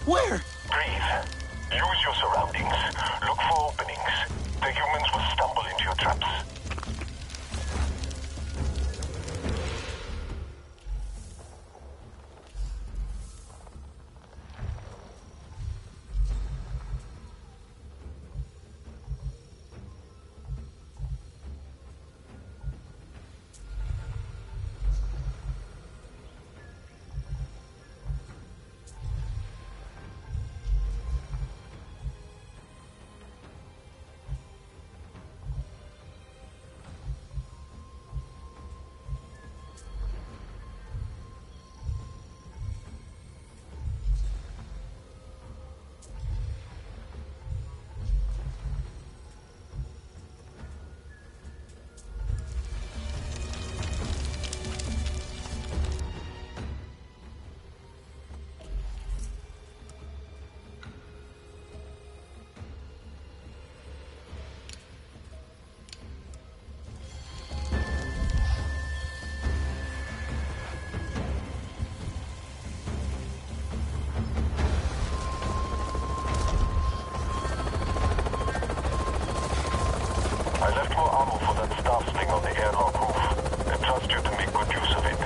Where? Breathe. Use your surroundings. Look for openings. The humans will stumble into your traps. I left more ammo for that staff sting on the airlock roof. I trust you to make good use of it.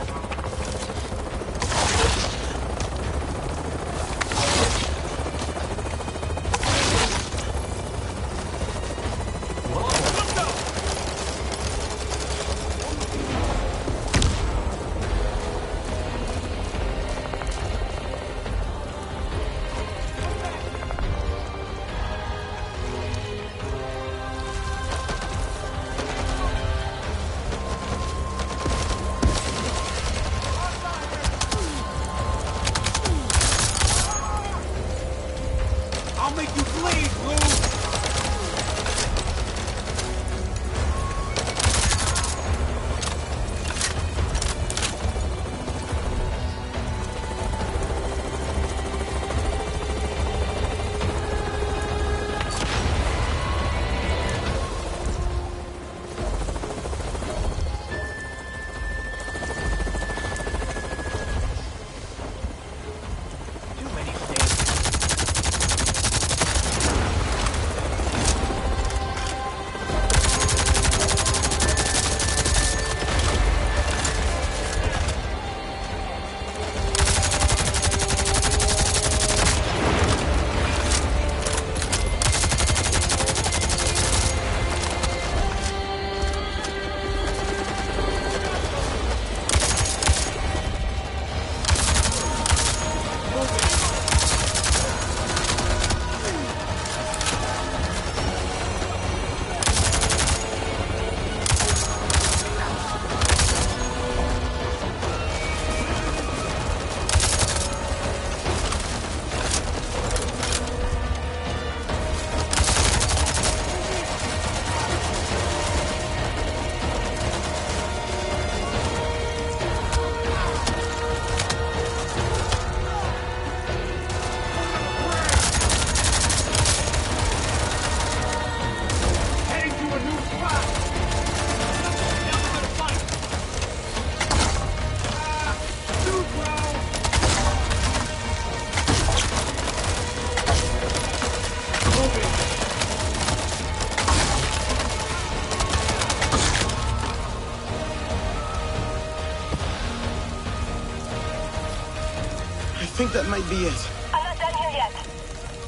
I think that might be it. I'm not done here yet.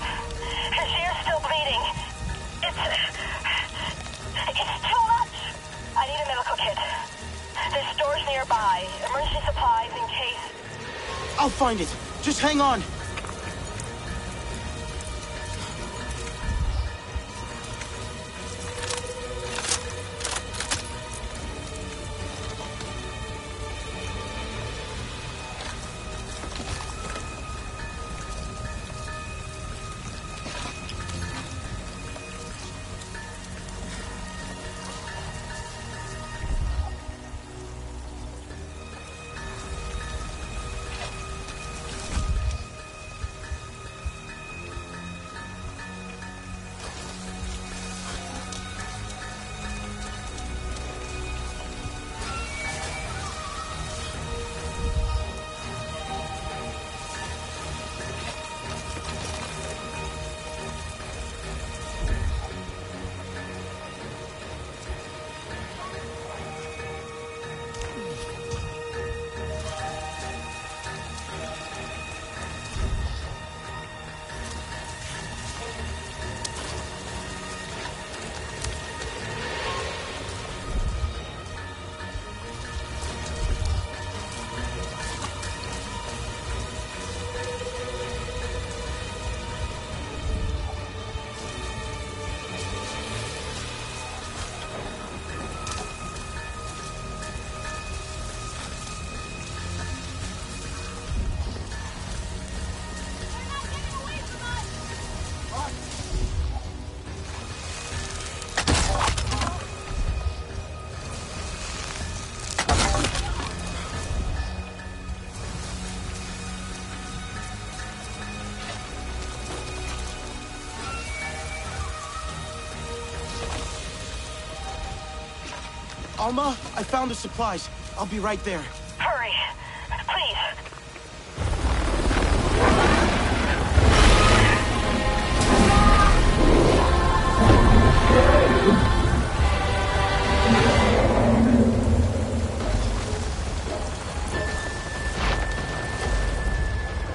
Her ear's still bleeding. It's too much. I need a medical kit. There's stores nearby. Emergency supplies in case. I'll find it. Just hang on. Alma, I found the supplies. I'll be right there. Hurry. Please.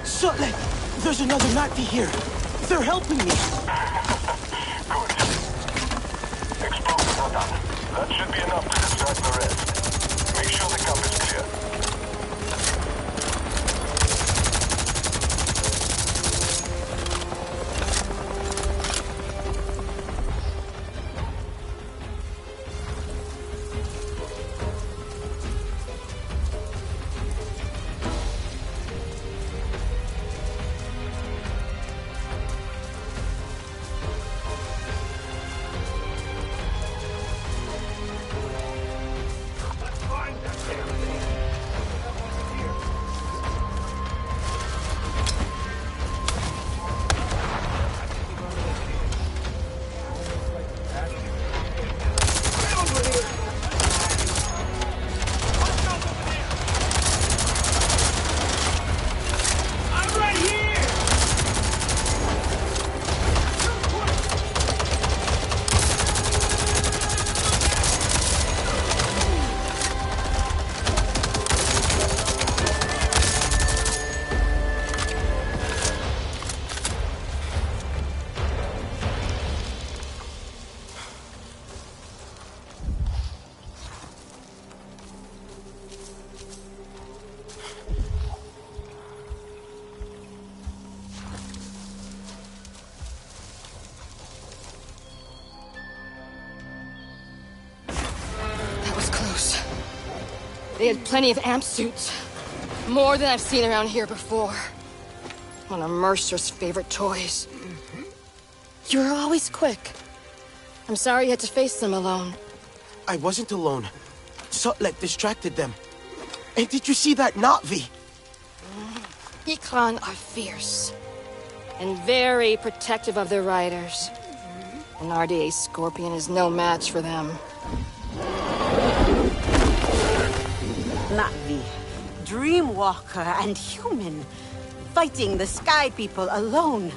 Sutlet! There's another Nazi here. They're helping me. Good. Explosives are done. That should be enough to distract the rest. Make sure the camp is clear. They had plenty of amp suits. More than I've seen around here before. One of Mercer's favorite toys. You were always quick. I'm sorry you had to face them alone. I wasn't alone. Sutlet distracted them. And did you see that Na'vi? Ikran are fierce. And very protective of their riders. An RDA Scorpion is no match for them. Na'vi, Dreamwalker, and human, fighting the Sky People alone.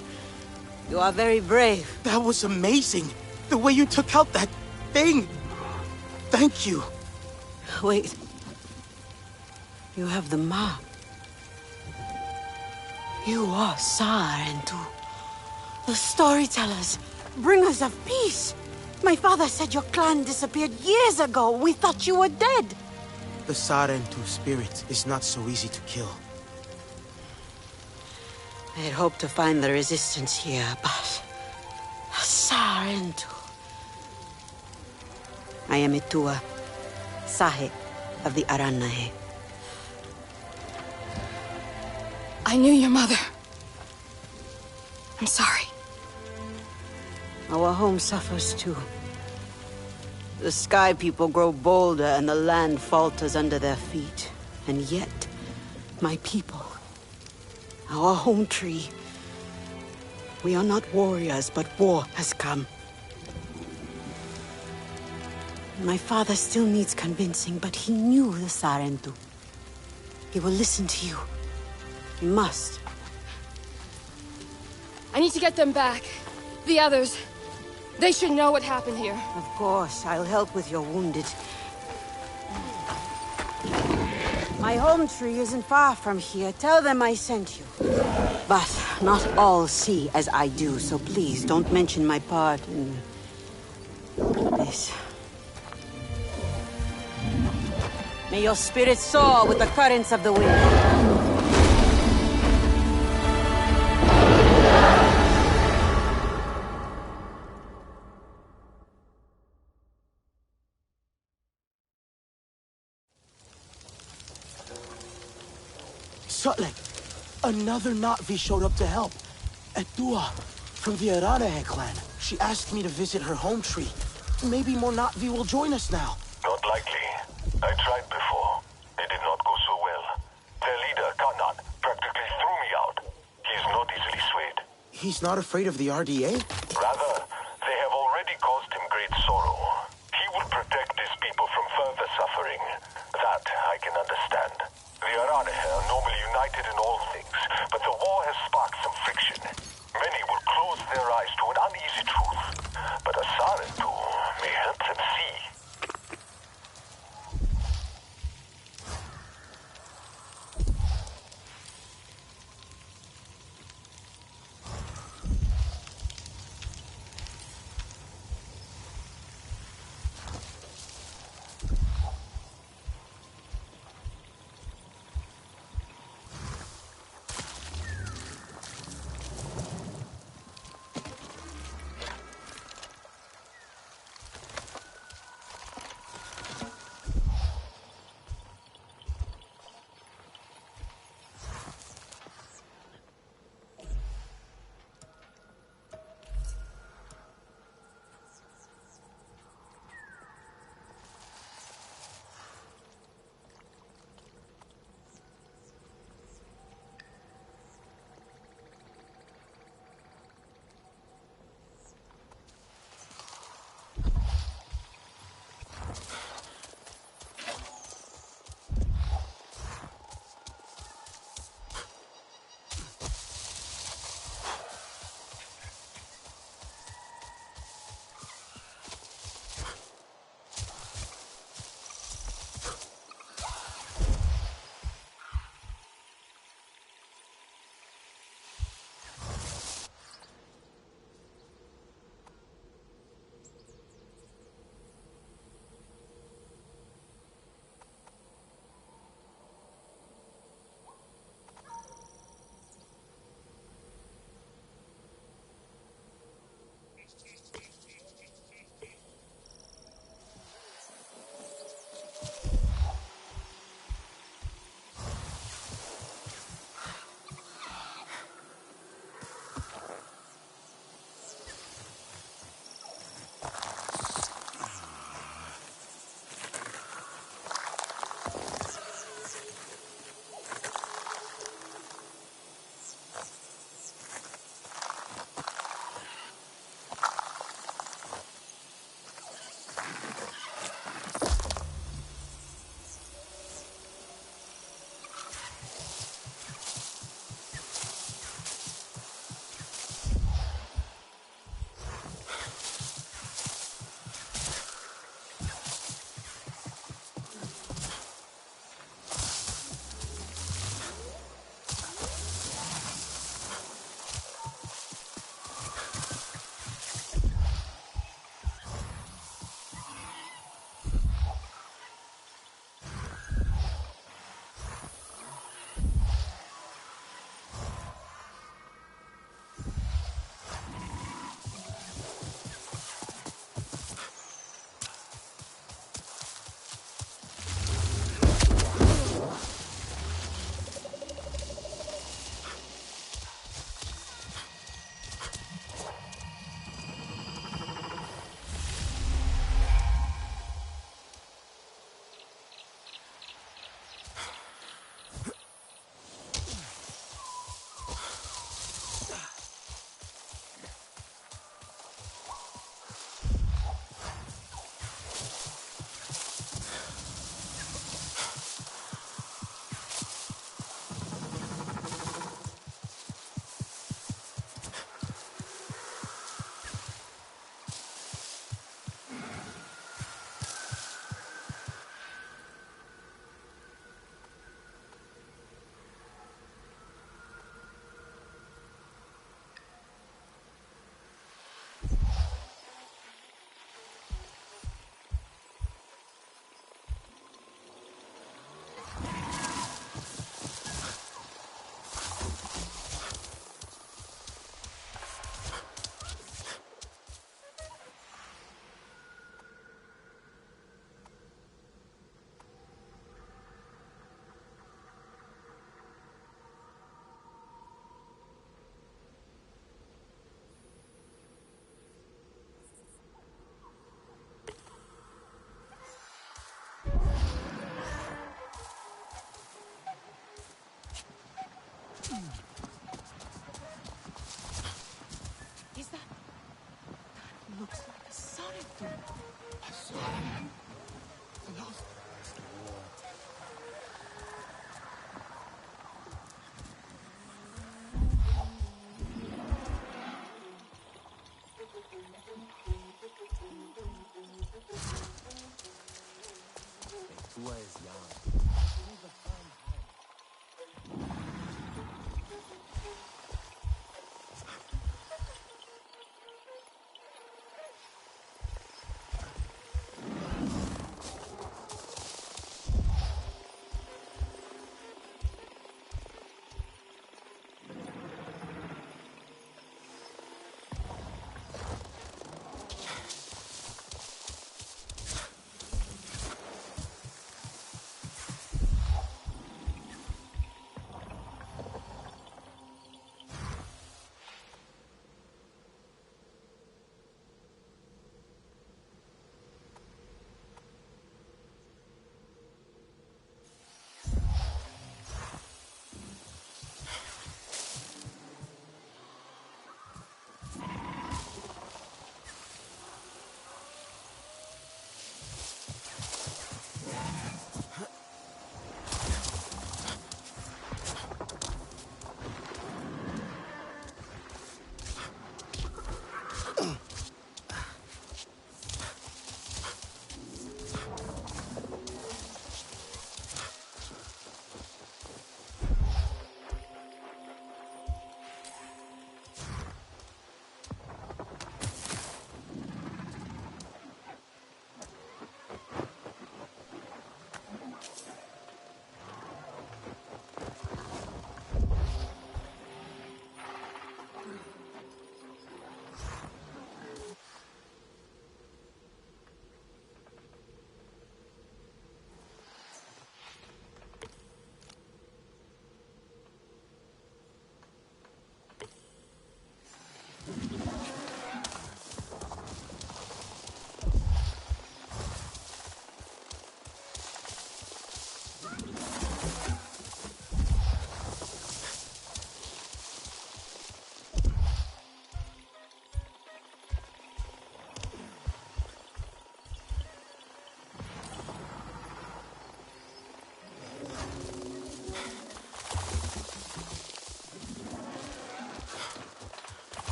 You are very brave. That was amazing. The way you took out that thing. Thank you. Wait. You have the map. You are Sarentu. The storytellers, bringers of peace. My father said your clan disappeared years ago. We thought you were dead. The Sarentu spirit is not so easy to kill. I had hoped to find the resistance here, but... Sarentu. I am Itua, Sahe of the Aranahe. I knew your mother. I'm sorry. Our home suffers too. The Sky People grow bolder and the land falters under their feet. And yet, my people, our home tree, we are not warriors, but war has come. My father still needs convincing, but he knew the Sarentu. He will listen to you. He must. I need to get them back. The others. They should know what happened here. Of course, I'll help with your wounded. My home tree isn't far from here. Tell them I sent you. But not all see as I do, so please don't mention my part in this. May your spirit soar with the currents of the wind. Sutlet, another Na'vi showed up to help. Etua, from the Aranahe clan. She asked me to visit her home tree. Maybe more Na'vi will join us now. Not likely. I tried before. It did not go so well. Their leader, Kanan, practically threw me out. He is not easily swayed. He's not afraid of the RDA? Rather, they have already caused him great sorrow. He will protect his people from further united in all things, but the war has sparked some friction. Many will close their eyes to an uneasy truth, but a Sarentu may help them see.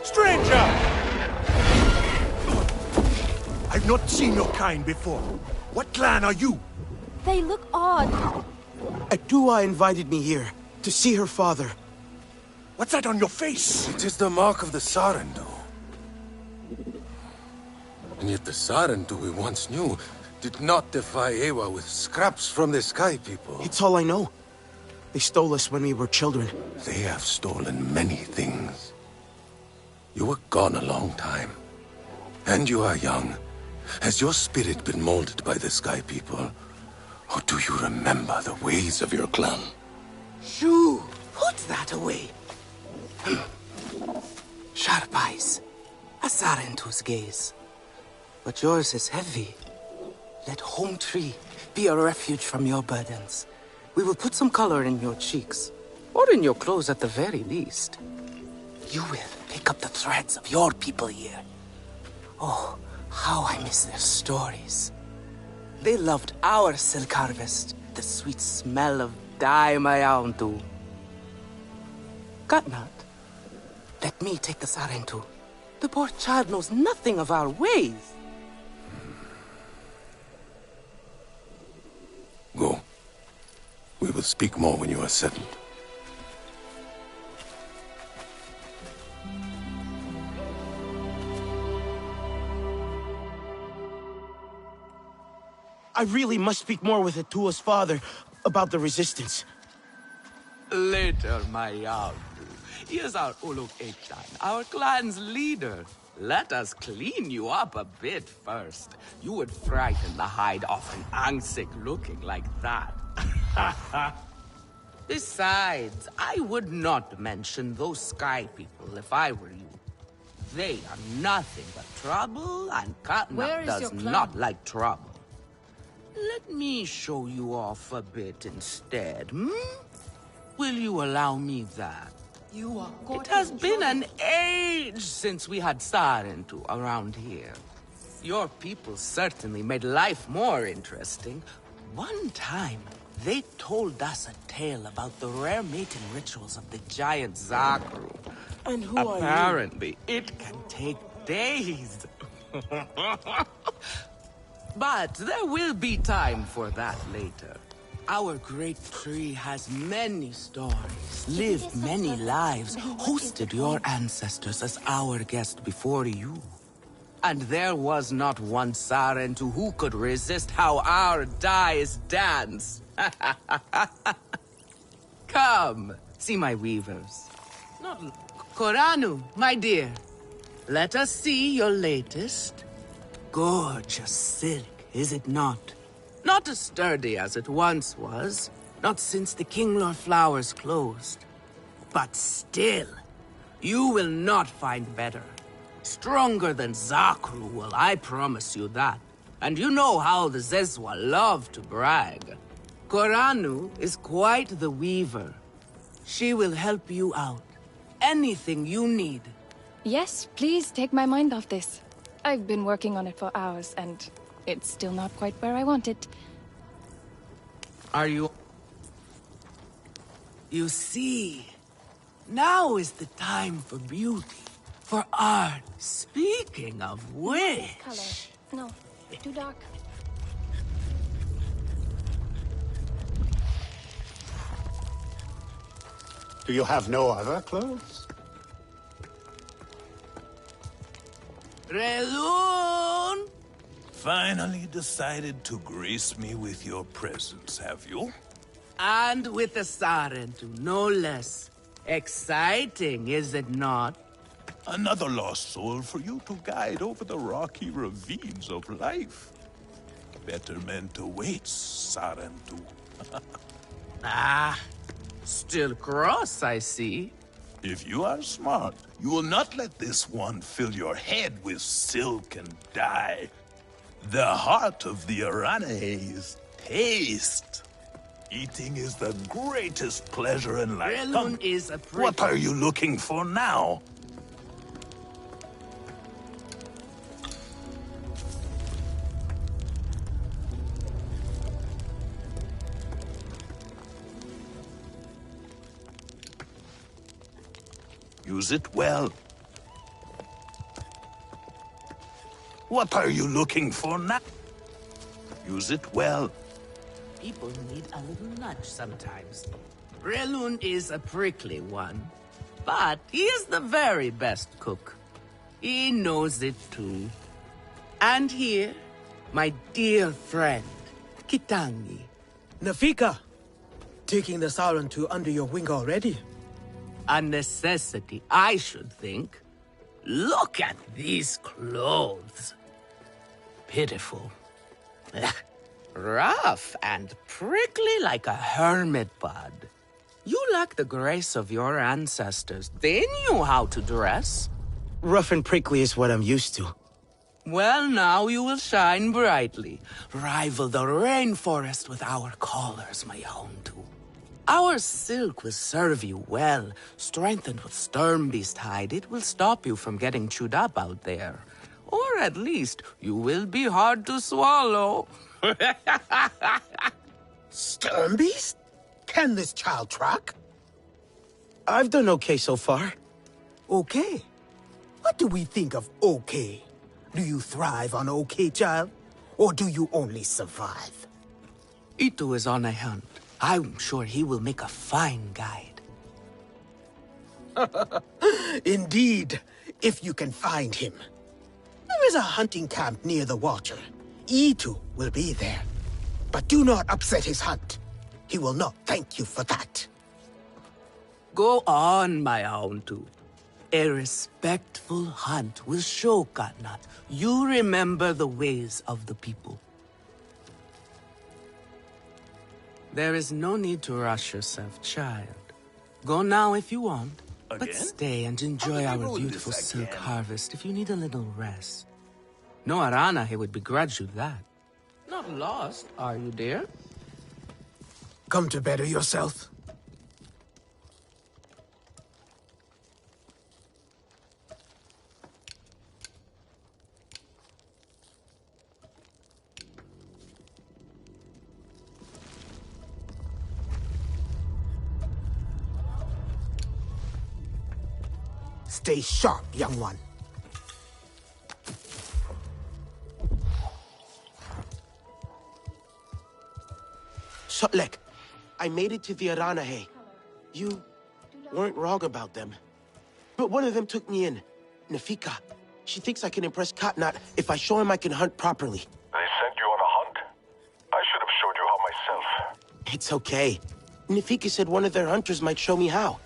Stranger! I've not seen your kind before. What clan are you? They look odd. Adua invited me here to see her father. What's that on your face? It is the mark of the Sarentu. And yet the Sarentu we once knew did not defy Ewa with scraps from the Sky People. It's all I know. They stole us when we were children. They have stolen many things. You were gone a long time. And you are young. Has your spirit been molded by the Sky People? Or do you remember the ways of your clan? Shoo! Put that away. Sharp eyes. A Sarentu's gaze. But yours is heavy. Let Home Tree be a refuge from your burdens. We will put some color in your cheeks. Or in your clothes at the very least. You will pick up the threads of your people here. Oh, how I miss their stories. They loved our silk harvest, the sweet smell of dye mayauntu. Katnat, let me take the Sarentu. The poor child knows nothing of our ways. Go. We will speak more when you are settled. I really must speak more with Atua's father about the resistance. Later, Mayauntu. He is our Uluk Ektan, our clan's leader. Let us clean you up a bit first. You would frighten the hide off an Angsik looking like that. Besides, I would not mention those Sky People if I were you. They are nothing but trouble, and Where Katna is does your clan? not like trouble. Let me show you off a bit instead, hmm? Will you allow me that? You are It has been an age since we had Sarentu around here. Your people certainly made life more interesting. One time, they told us a tale about the rare mating rituals of the giant Zakru. And who are you? Apparently, it can take days. But there will be time for that later. Our great tree has many stories, lived many lives, hosted your ancestors as our guest before you. And there was not one Sarentu who could resist how our dyes dance. Come, see my weavers. Not Koranu, my dear. Let us see your latest. Gorgeous silk, is it not? Not as sturdy as it once was, not since the Kinglor flowers closed. But still, you will not find better. Stronger than Zakru will, I promise you that. And you know how the Zezwa love to brag. Koranu is quite the weaver. She will help you out. Anything you need. Yes, please take my mind off this. I've been working on it for hours, and it's still not quite where I want it. Are you... You see, now is the time for beauty, for art. Speaking of which... Color. No, too dark. Do you have no other clothes? Relun! Finally decided to grace me with your presence, have you? And with a Sarentu, no less. Exciting, is it not? Another lost soul for you to guide over the rocky ravines of life. Better meant awaits, Sarentu. Ah, still cross, I see. If you are smart, you will not let this one fill your head with silk and dye. The heart of the Aranae is taste. Eating is the greatest pleasure in life. Relun is a What are you looking for now? Use it well. What are you looking for now? Use it well. People need a little nudge sometimes. Relun is a prickly one, but he is the very best cook. He knows it too. And here, my dear friend, Kitangi. Nafika, taking the Sarantu under your wing already? A necessity, I should think. Look at these clothes. Pitiful. Rough and prickly like a hermit bud. You lack the grace of your ancestors. They knew how to dress. Rough and prickly is what I'm used to. Well, now you will shine brightly. Rival the rainforest with our collars, my Houndu. Our silk will serve you well. Strengthened with Sternbeast hide, it will stop you from getting chewed up out there. Or at least, you will be hard to swallow. Sternbeast? Can this child track? I've done okay so far. Okay? What do we think of okay? Do you thrive on okay, child? Or do you only survive? Itu is on a hunt. I'm sure he will make a fine guide. Indeed, if you can find him. There is a hunting camp near the water. Itu will be there. But do not upset his hunt. He will not thank you for that. Go on, my Houndu. A respectful hunt will show Katnat you remember the ways of the people. There is no need to rush yourself, child. Go now if you want, but stay and enjoy our beautiful silk harvest if you need a little rest. No Aranahe would begrudge you that. Not lost, are you, dear? Come to better yourself. Stay sharp, young one. Sotlek, I made it to the Aranahe. You weren't wrong about them. But one of them took me in. Nafika. She thinks I can impress Katnat if I show him I can hunt properly. They sent you on a hunt? I should have showed you how myself. It's okay. Nafika said one of their hunters might show me how.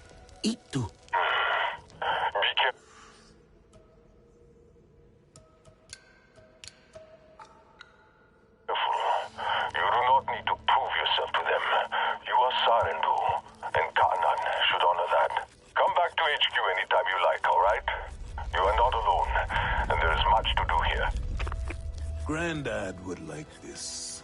Itu. Granddad would like this.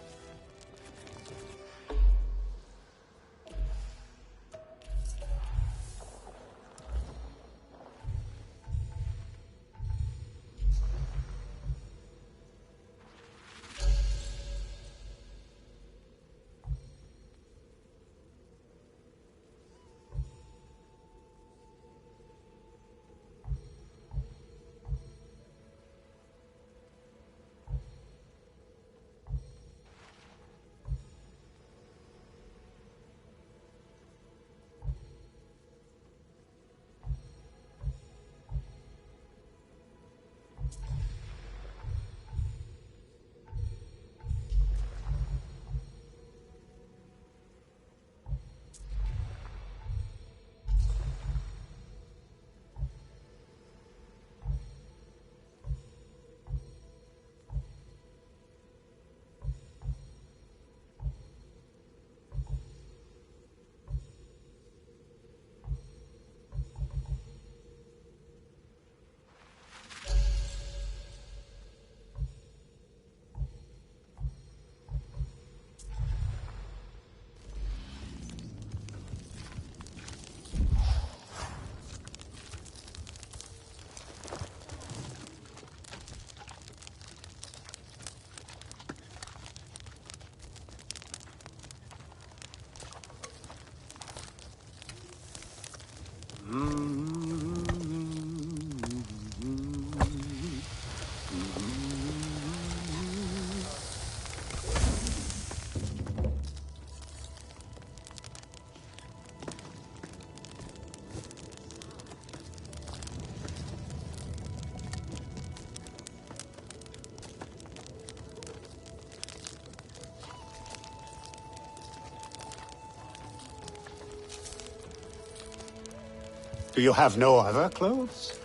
Do you have no other clothes?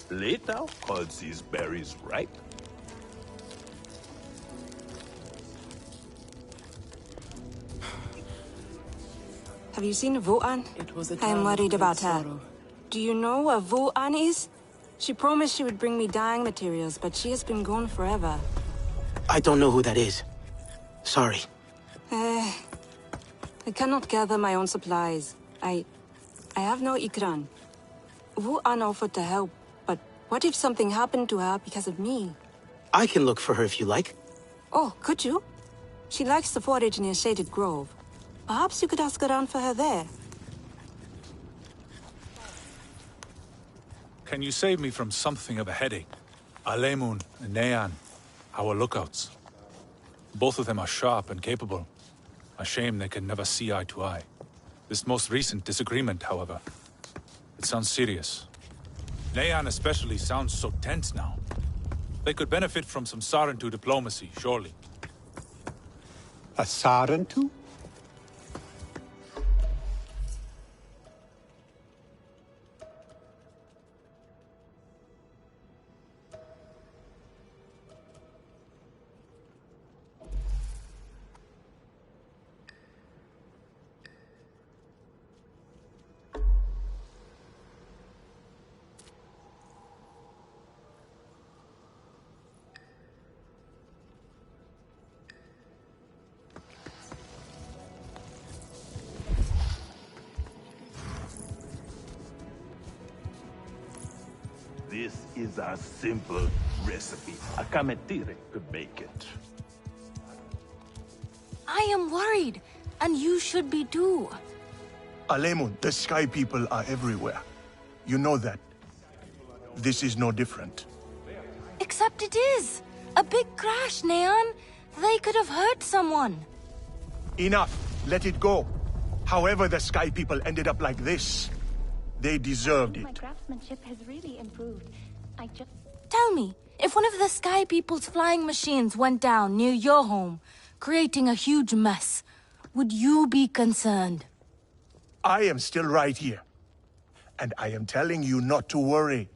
Later calls these berries ripe. Have you seen Vuan? I am worried about her. Do you know where Vuan is? She promised she would bring me dyeing materials, but she has been gone forever. I don't know who that is. Sorry. I cannot gather my own supplies. I have no ikran. Vuan offered to help, but what if something happened to her because of me? I can look for her if you like. Oh, could you? She likes to forage near Shaded Grove. Perhaps you could ask around for her there. Can you save me from something of a headache? Alemun and Nean, our lookouts. Both of them are sharp and capable. A shame they can never see eye to eye. This most recent disagreement, however, it sounds serious. Nean especially sounds so tense now. They could benefit from some Sarentu diplomacy, surely. A Sarentu? This is a simple recipe. A Kametire could make it. I am worried, and you should be too. Alemun, the Sky People are everywhere. You know that. This is no different. Except it is. A big crash, Neon. They could have hurt someone. Enough. Let it go. However the Sky People ended up like this, they deserved it. My craftsmanship has really improved. Tell me, if one of the Sky People's flying machines went down near your home, creating a huge mess, would you be concerned? I am still right here. And I am telling you not to worry.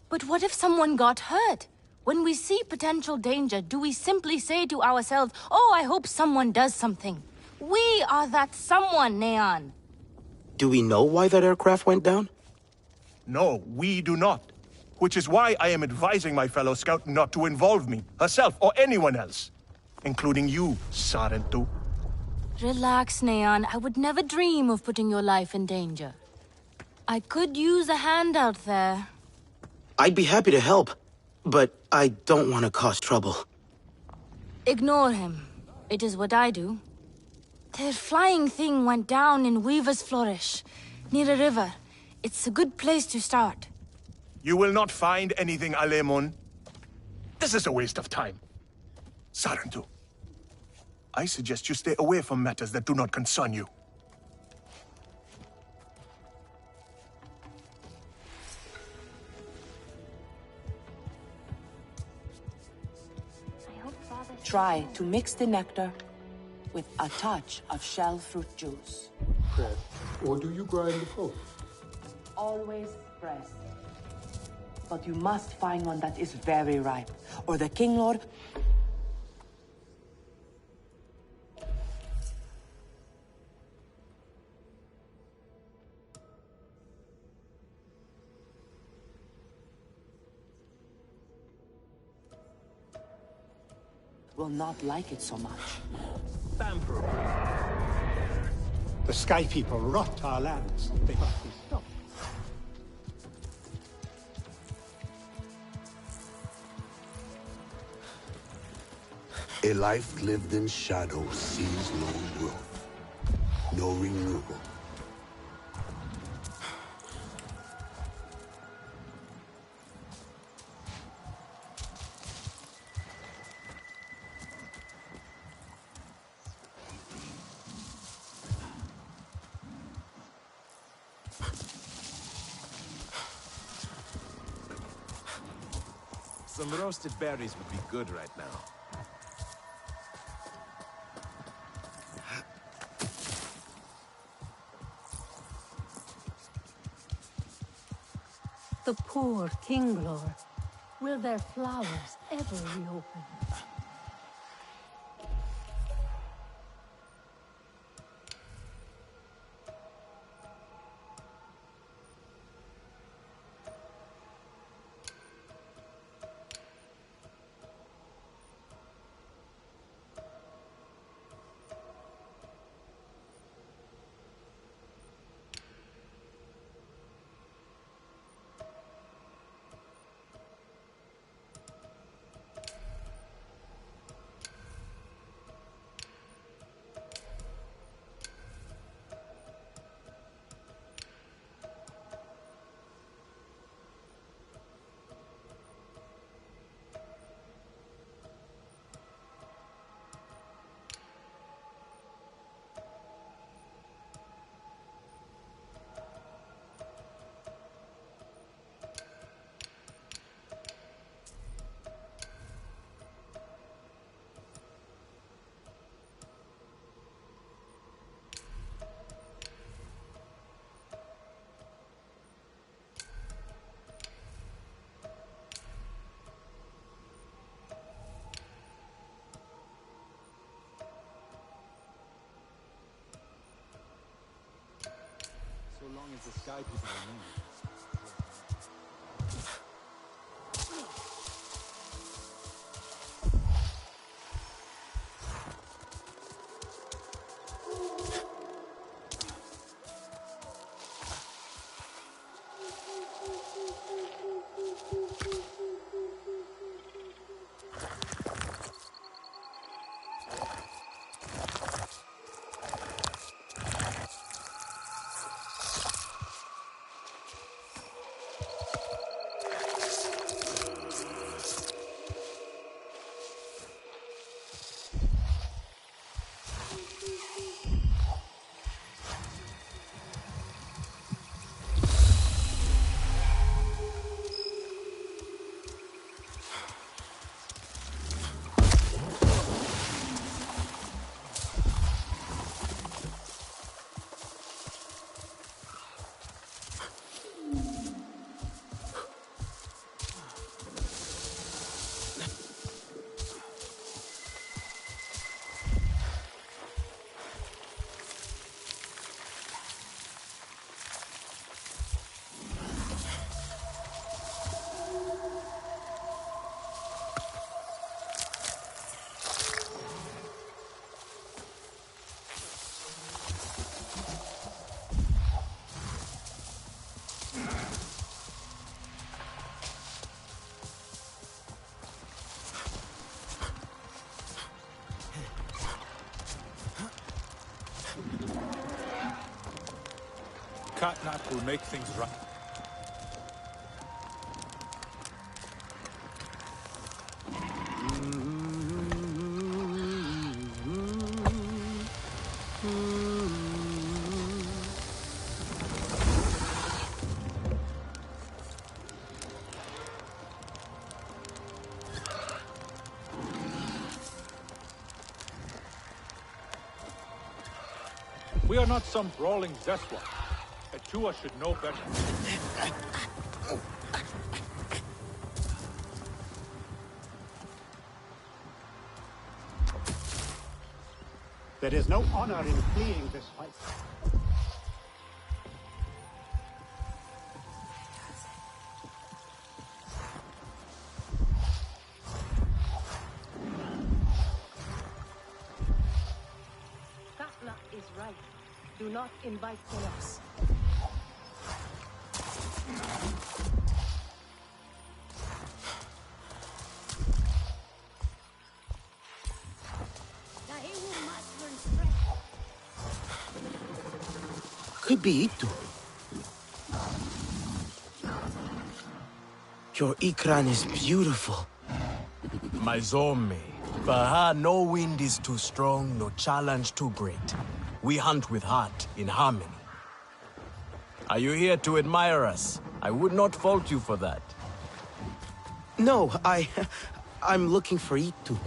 But what if someone got hurt? When we see potential danger, do we simply say to ourselves, oh, I hope someone does something? We are that someone, Neon. Do we know why that aircraft went down? No, we do not. Which is why I am advising my fellow scout not to involve me, herself, or anyone else. Including you, Sarentu. Relax, Neon. I would never dream of putting your life in danger. I could use a hand out there. I'd be happy to help, but I don't want to cause trouble. Ignore him. It is what I do. The flying thing went down in Weaver's Flourish, near a river. It's a good place to start. You will not find anything, Alemun. This is a waste of time. Sarentu, I suggest you stay away from matters that do not concern you. Try to mix the nectar with a touch of shell fruit juice. Press, or do you grind the fruit? Always press. But you must find one that is very ripe, or the King Lord will not like it so much. The Sky People rot our lands. They must be stopped. A life lived in shadow sees no growth, no renewal. Some roasted berries would be good right now. The poor Kinglor. Will their flowers ever reopen? So long as the Sky People remain. Catnap will make things right. We are not some brawling Zeswa. Tua should know better. There is no honor in fleeing this fight. Katla is right. Do not invite chaos. Could be Itu. Your Ikran is beautiful. My Zome. For her, no wind is too strong, no challenge too great. We hunt with heart, in harmony. Are you here to admire us? I would not fault you for that. No, I'm looking for Itu.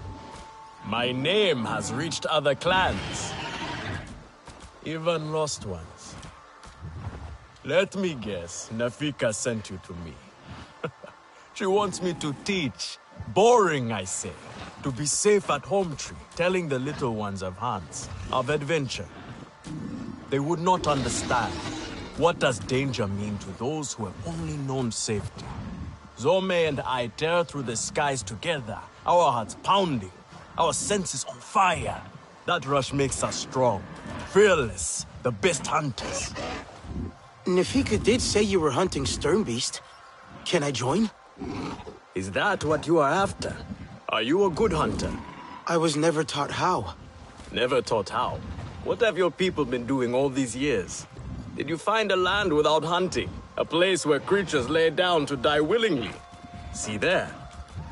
My name has reached other clans. Even lost ones. Let me guess, Nafika sent you to me. She wants me to teach. Boring, I say. To be safe at home tree, telling the little ones of hunts, of adventure. They would not understand. What does danger mean to those who have only known safety? Zome and I tear through the skies together, our hearts pounding, our senses on fire. That rush makes us strong, fearless, the best hunters. Nefika did say you were hunting Sternbeast. Can I join? Is that what you are after? Are you a good hunter? I was never taught how. Never taught how? What have your people been doing all these years? Did you find a land without hunting? A place where creatures lay down to die willingly? See there.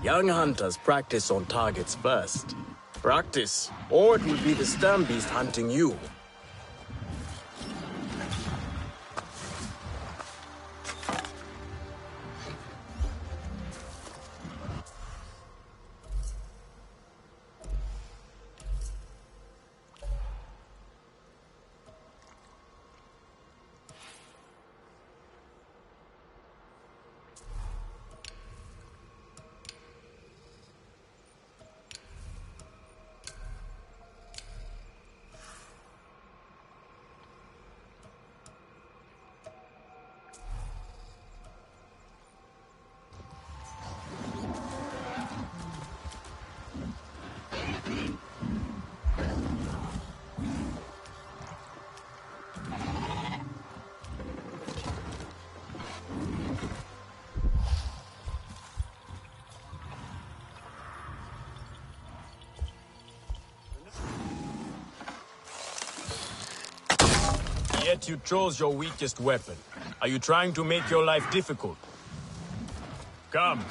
Young hunters practice on targets first. Practice, or it will be the Sternbeast hunting you. Yet you chose your weakest weapon. Are you trying to make your life difficult? Come.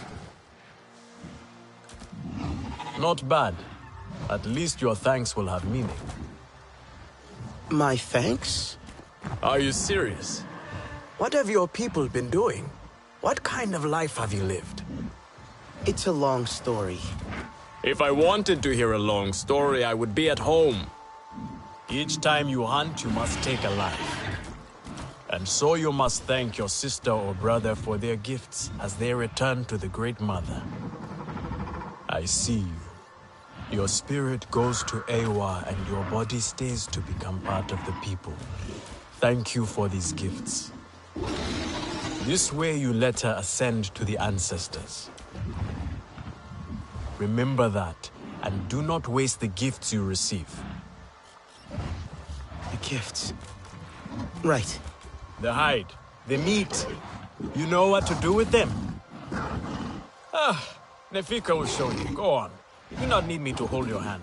Not bad. At least your thanks will have meaning. My thanks? Are you serious? What have your people been doing? What kind of life have you lived? It's a long story. If I wanted to hear a long story, I would be at home. Each time you hunt, you must take a life. And so you must thank your sister or brother for their gifts as they return to the Great Mother. I see you. Your spirit goes to Ewa and your body stays to become part of the people. Thank you for these gifts. This way you let her ascend to the ancestors. Remember that, and do not waste the gifts you receive. The gifts. Right. The hide, the meat. You know what to do with them? Nefika will show you. Go on. You do not need me to hold your hand.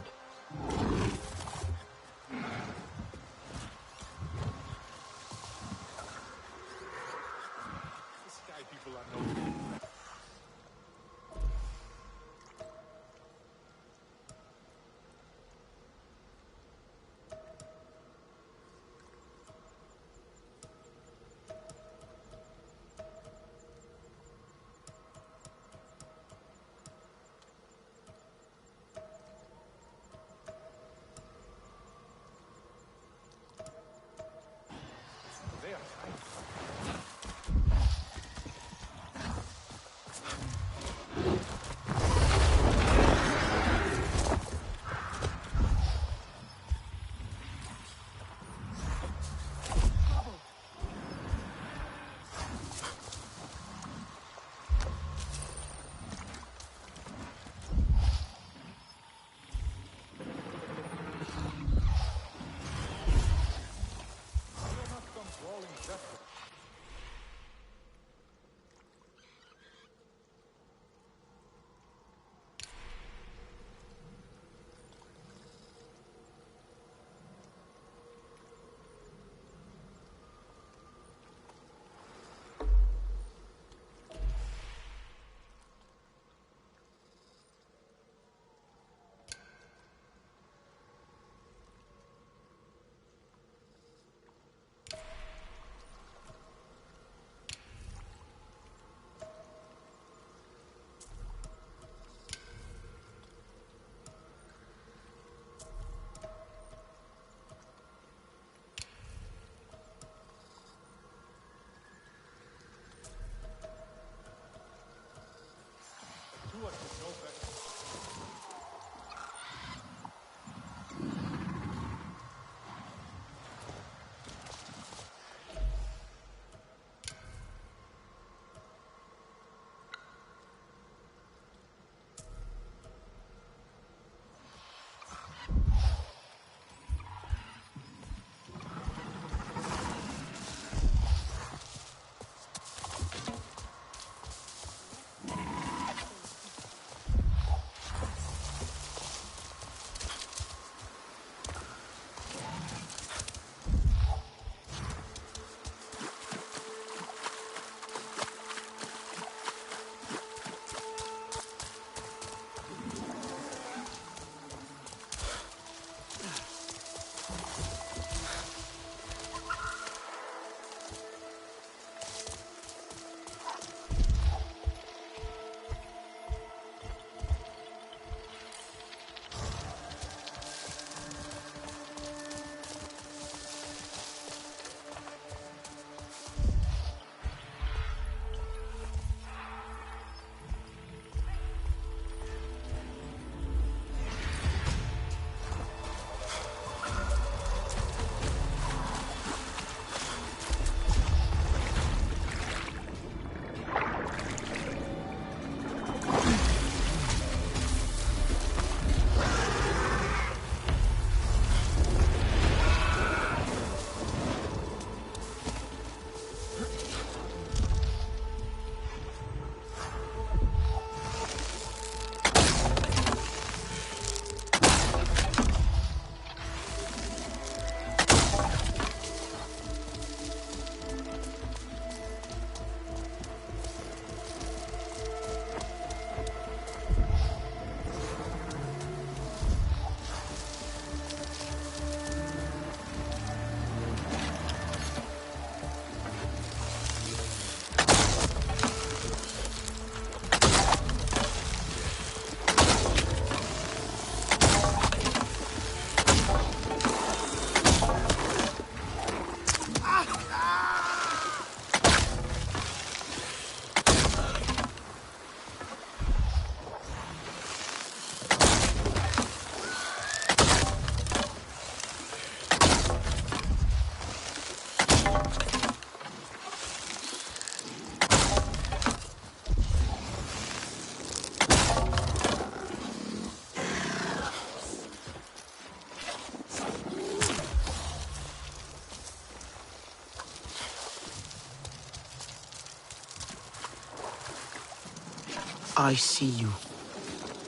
I see you.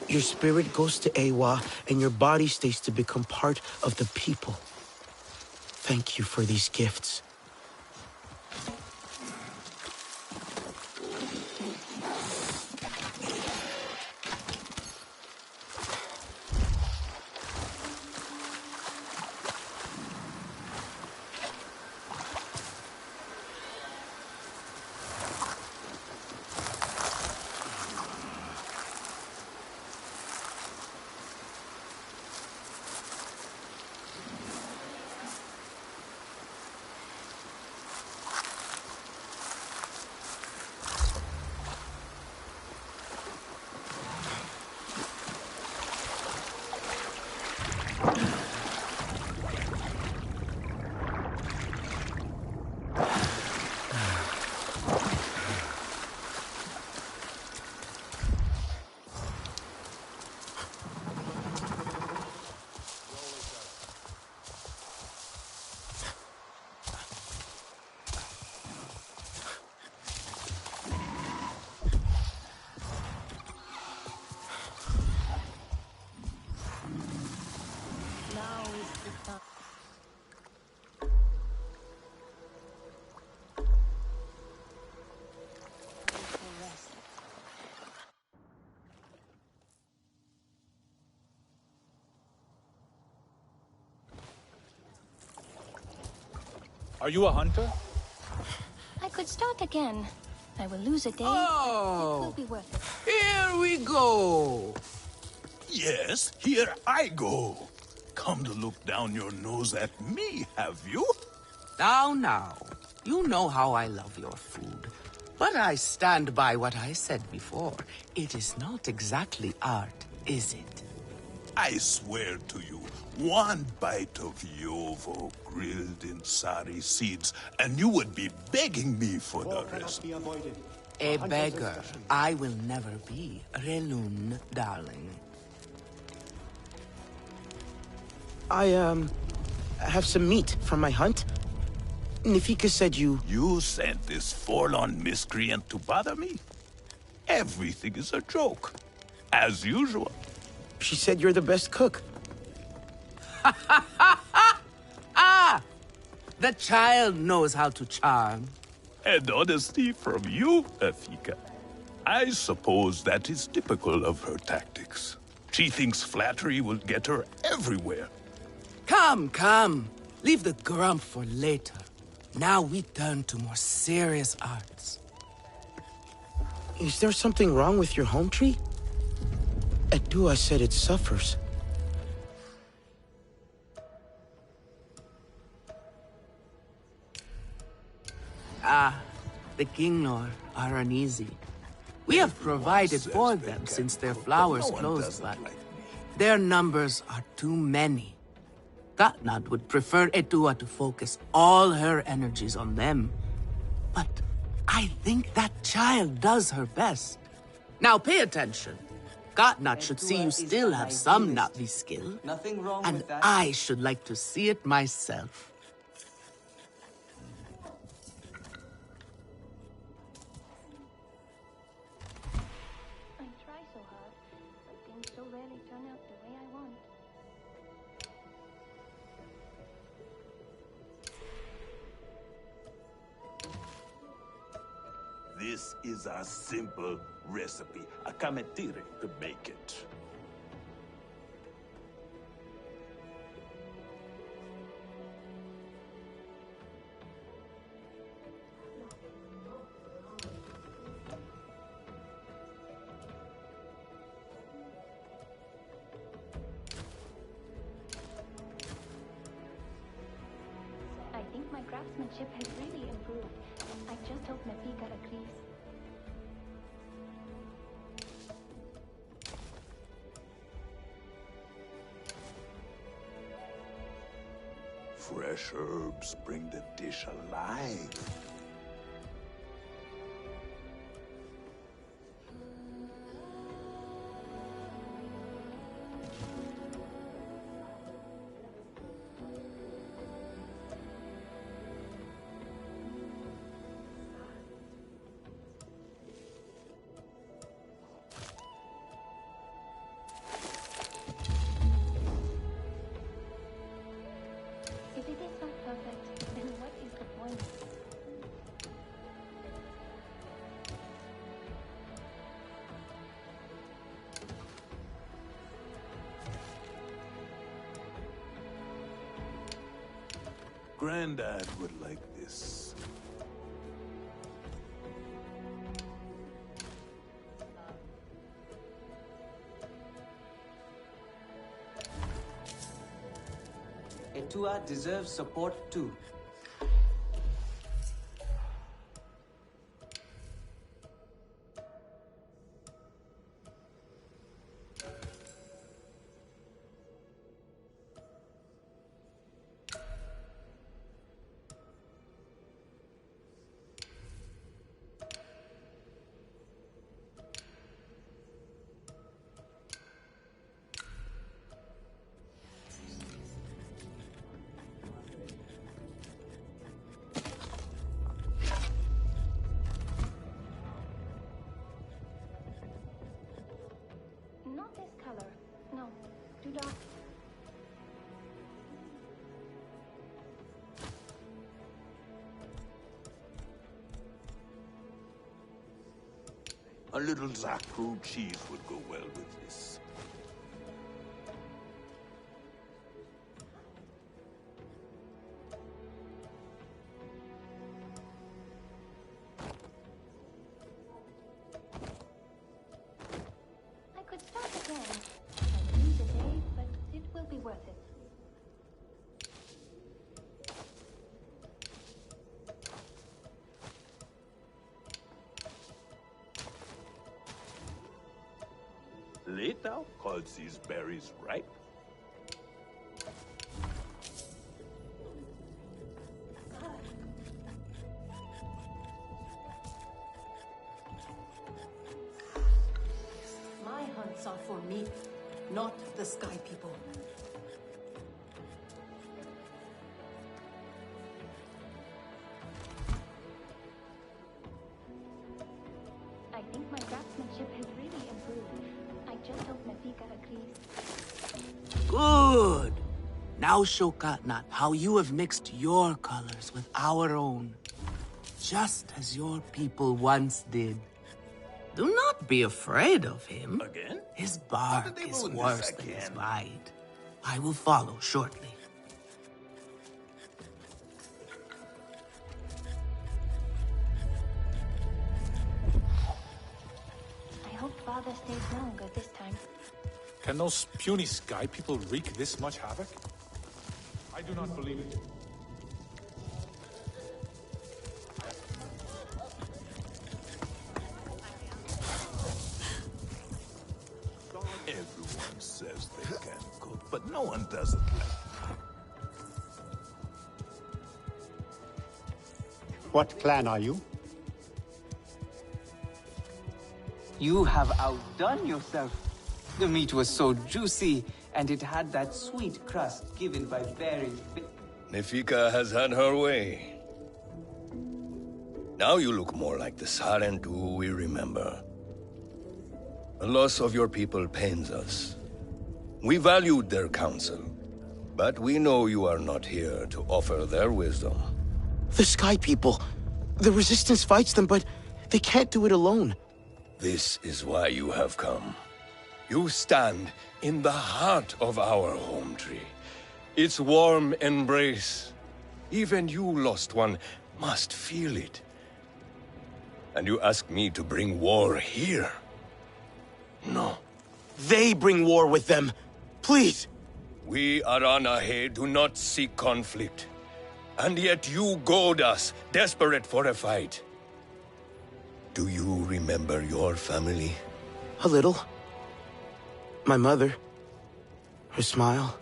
Your spirit goes to Awa, and your body stays to become part of the people. Thank you for these gifts. Are you a hunter? I could start again. I will lose a day, Oh. but it will be worth it. Here we go. Yes, here I go. Come to look down your nose at me, have you? Now. You know how I love your food. But I stand by what I said before. It is not exactly art, is it? I swear to you, one bite of yovo grilled in sari seeds, and you would be begging me for the rest. A beggar I will never be, Relun, darling. I have some meat from my hunt. Nifika said you... You sent this forlorn miscreant to bother me? Everything is a joke, as usual. She said you're the best cook. Ah! The child knows how to charm. And honesty from you, Nifika. I suppose that is typical of her tactics. She thinks flattery will get her everywhere. Come. Leave the grump for later. Now we turn to more serious arts. Is there something wrong with your home tree? Edua said it suffers. The Kingnor are uneasy. We have provided for them since their flowers closed, but their numbers are too many. Gatnat would prefer Edua to focus all her energies on them. But I think that child does her best. Now pay attention. Gatnat should see you still have some Navi skill. Nothing wrong and with that. I should like to see it myself. I try so hard, but things so rarely turn out the way I want. This is a simple recipe, a kametire to make it. I think my craftsmanship has really improved. I just hope Nafika agrees. Fresh herbs bring the dish alive. Granddad would like this. Etua deserves support too. Not this color. No, too dark. A little Zakru cheese would go well with this. I could start again. I will lose a day, but it will be worth it. Later calls these berries ripe. My hunts are for me, not the Sky People. I think my craftsmanship has really improved. I just hope Nafika agrees. Good. Now show Katnat how you have mixed your colors with our own, just as your people once did. Do not be afraid of him. Again? His bark is worse than his bite. I will follow shortly. I hope Father stays longer this time. Can those puny sky people wreak this much havoc? I do not believe it. Everyone says they can cook, but no one does it like What clan are you? You have outdone yourself. The meat was so juicy, and it had that sweet crust given by berries. Nefika has had her way. Now you look more like the Sarentu who we remember. The loss of your people pains us. We valued their counsel, but we know you are not here to offer their wisdom. The Sky People. The Resistance fights them, but they can't do it alone. This is why you have come. You stand in the heart of our home tree. Its warm embrace. Even you, lost one, must feel it. And you ask me to bring war here? No. They bring war with them. Please. We Aranahe do not seek conflict. And yet you goad us, desperate for a fight. Do you remember your family? A little. My mother. Her smile.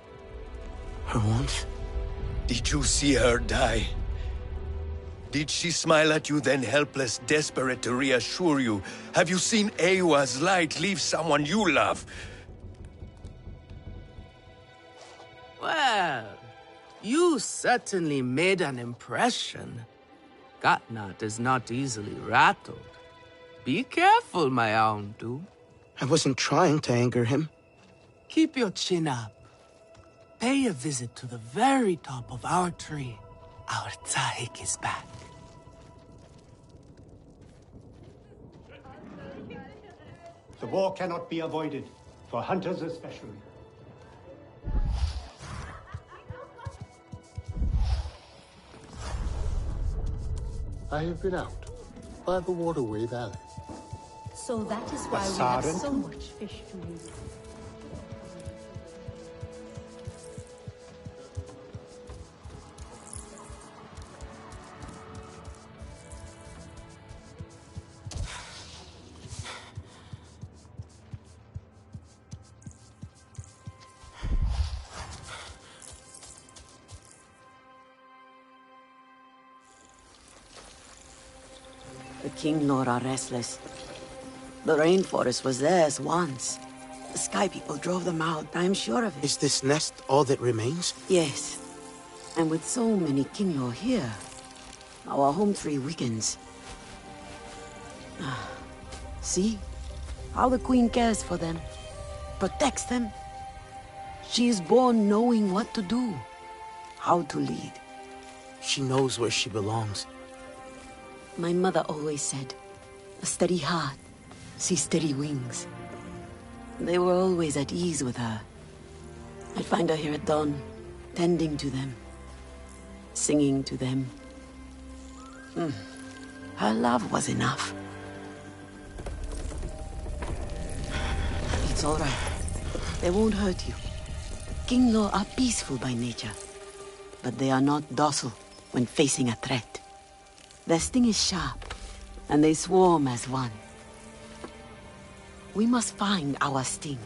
Her warmth. Did you see her die? Did she smile at you then helpless, desperate to reassure you? Have you seen Ewa's light leave someone you love? Well, you certainly made an impression. Katnat is not easily rattled. Be careful, my Auntu. I wasn't trying to anger him. Keep your chin up. Pay a visit to the very top of our tree. Our Tsahik is back. The war cannot be avoided, for hunters especially. I have been out by the Waterway Valley. So that is why we have so much fish to eat. The King Lord are restless. The rainforest was theirs once. The Sky People drove them out, I'm sure of it. Is this nest all that remains? Yes. And with so many King Lord here, our home tree weakens. See? How the Queen cares for them. Protects them. She is born knowing what to do. How to lead. She knows where she belongs. My mother always said, a steady heart sees steady wings. They were always at ease with her. I'd find her here at dawn, tending to them, singing to them. Her love was enough. It's all right. They won't hurt you. King Law are peaceful by nature, but they are not docile when facing a threat. Their sting is sharp, and they swarm as one. We must find our sting.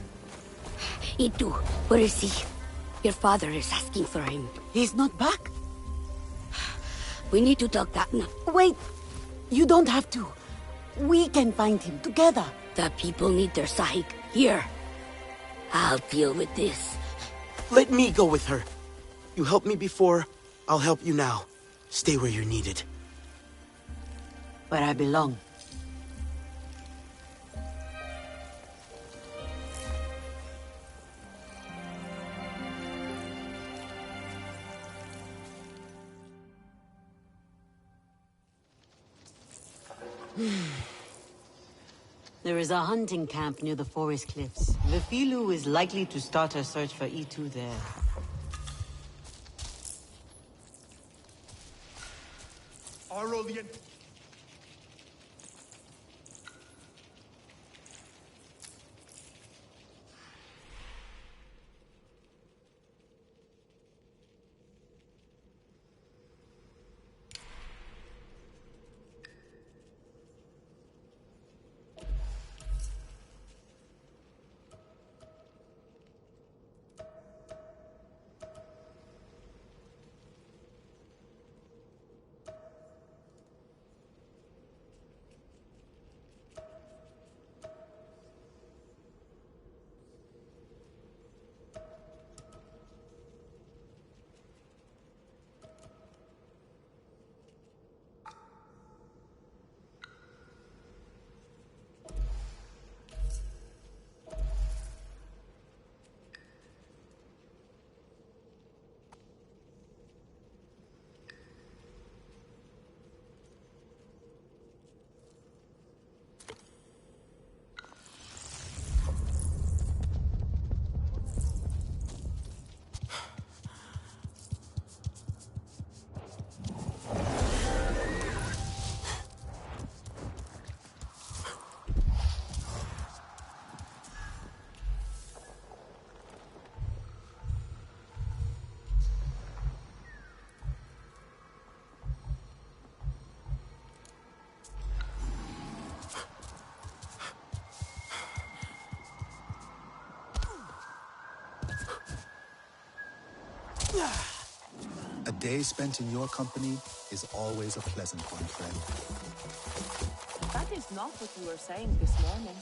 Itu, where is he? Your father is asking for him. He's not back? We need to talk that now. Wait! You don't have to. We can find him together. The people need their sahik. Here. I'll deal with this. Let me go with her. You helped me before, I'll help you now. Stay where you're needed. Where I belong. There is a hunting camp near the forest cliffs. Vifilu is likely to start her search for E2 there. Aurelian. A day spent in your company is always a pleasant one, friend. That is not what you were saying this morning.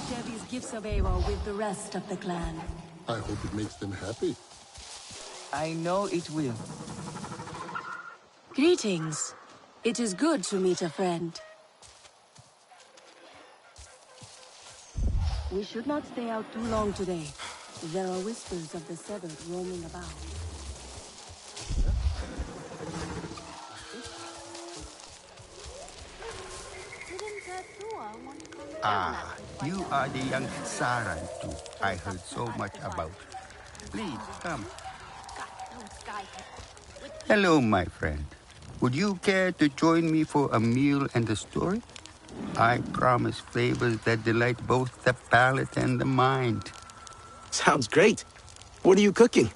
share these gifts of Ava with the rest of the clan. I hope it makes them happy. I know it will. Greetings. It is good to meet a friend. We should not stay out too long today. There are whispers of the severed roaming about. Ah, you are the young Sarantu I heard so much about. Please, come. Hello, my friend. Would you care to join me for a meal and a story? I promise flavors that delight both the palate and the mind. Sounds great. What are you cooking?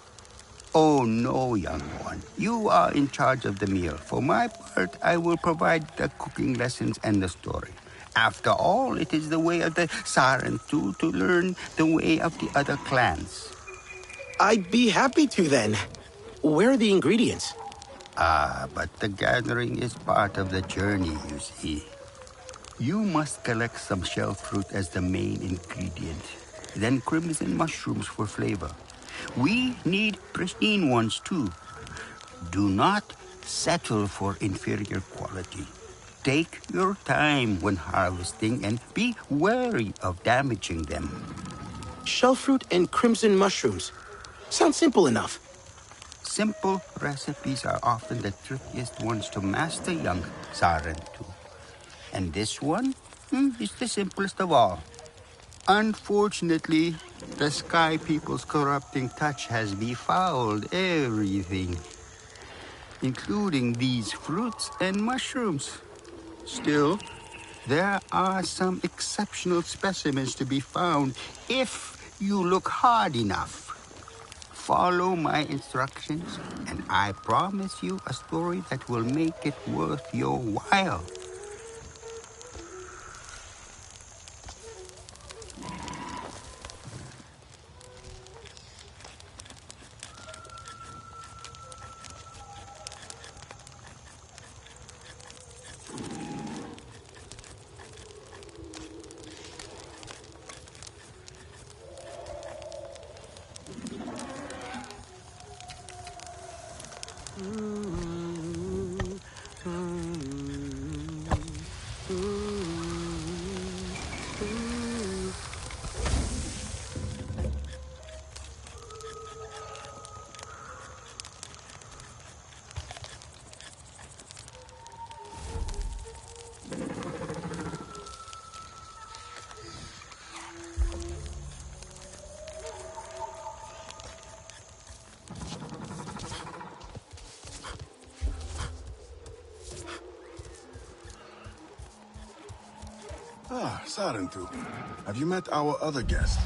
Oh, no, young one. You are in charge of the meal. For my part, I will provide the cooking lessons and the story. After all, it is the way of the Sarantu to learn the way of the other clans. I'd be happy to then. Where are the ingredients? Ah, but the gathering is part of the journey, you see. You must collect some shell fruit as the main ingredient, then crimson mushrooms for flavor. We need pristine ones too. Do not settle for inferior quality. Take your time when harvesting and be wary of damaging them. Shell fruit and crimson mushrooms. Sounds simple enough. Simple recipes are often the trickiest ones to master, young Sarantu. And this one is the simplest of all. Unfortunately, the Sky People's corrupting touch has befouled everything, including these fruits and mushrooms. Still, there are some exceptional specimens to be found if you look hard enough. Follow my instructions, and I promise you a story that will make it worth your while. Ah, Sarantu. Have you met our other guest?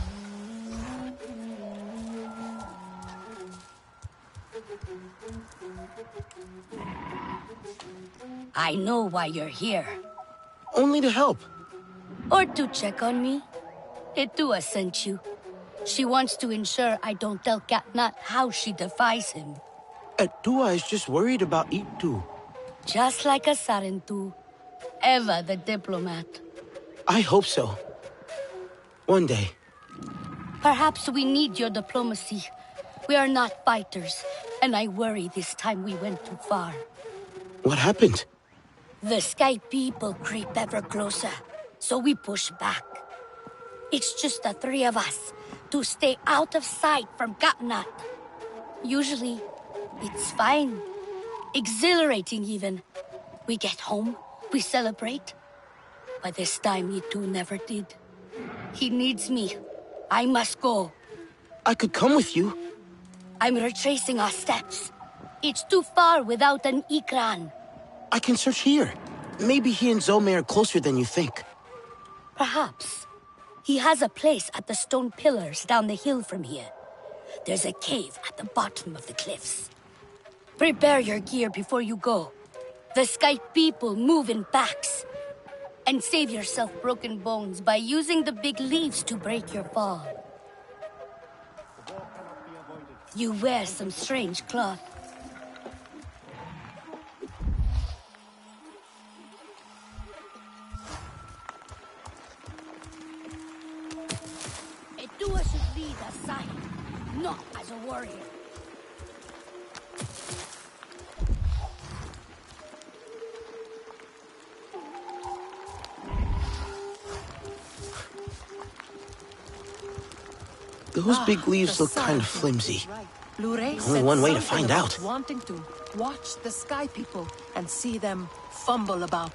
I know why you're here. Only to help. Or to check on me. Etua sent you. She wants to ensure I don't tell Katnat how she defies him. Etua is just worried about Itu. Just like a Sarantu. Eva the diplomat. I hope so. One day. Perhaps we need your diplomacy. We are not fighters, and I worry this time we went too far. What happened? The Sky People creep ever closer, so we push back. It's just the three of us to stay out of sight from Katnat. Usually, it's fine. Exhilarating even. We get home, we celebrate. But this time, Itu never did. He needs me. I must go. I could come with you. I'm retracing our steps. It's too far without an Ikran. I can search here. Maybe he and Zome are closer than you think. Perhaps. He has a place at the stone pillars down the hill from here. There's a cave at the bottom of the cliffs. Prepare your gear before you go. The Sky People move in packs. And save yourself broken bones by using the big leaves to break your fall. You wear some strange cloth. Dua should lead as side, not as a warrior. Those big leaves look kind of flimsy. Only one way to find out. Wanting to watch the Sky People and see them fumble about.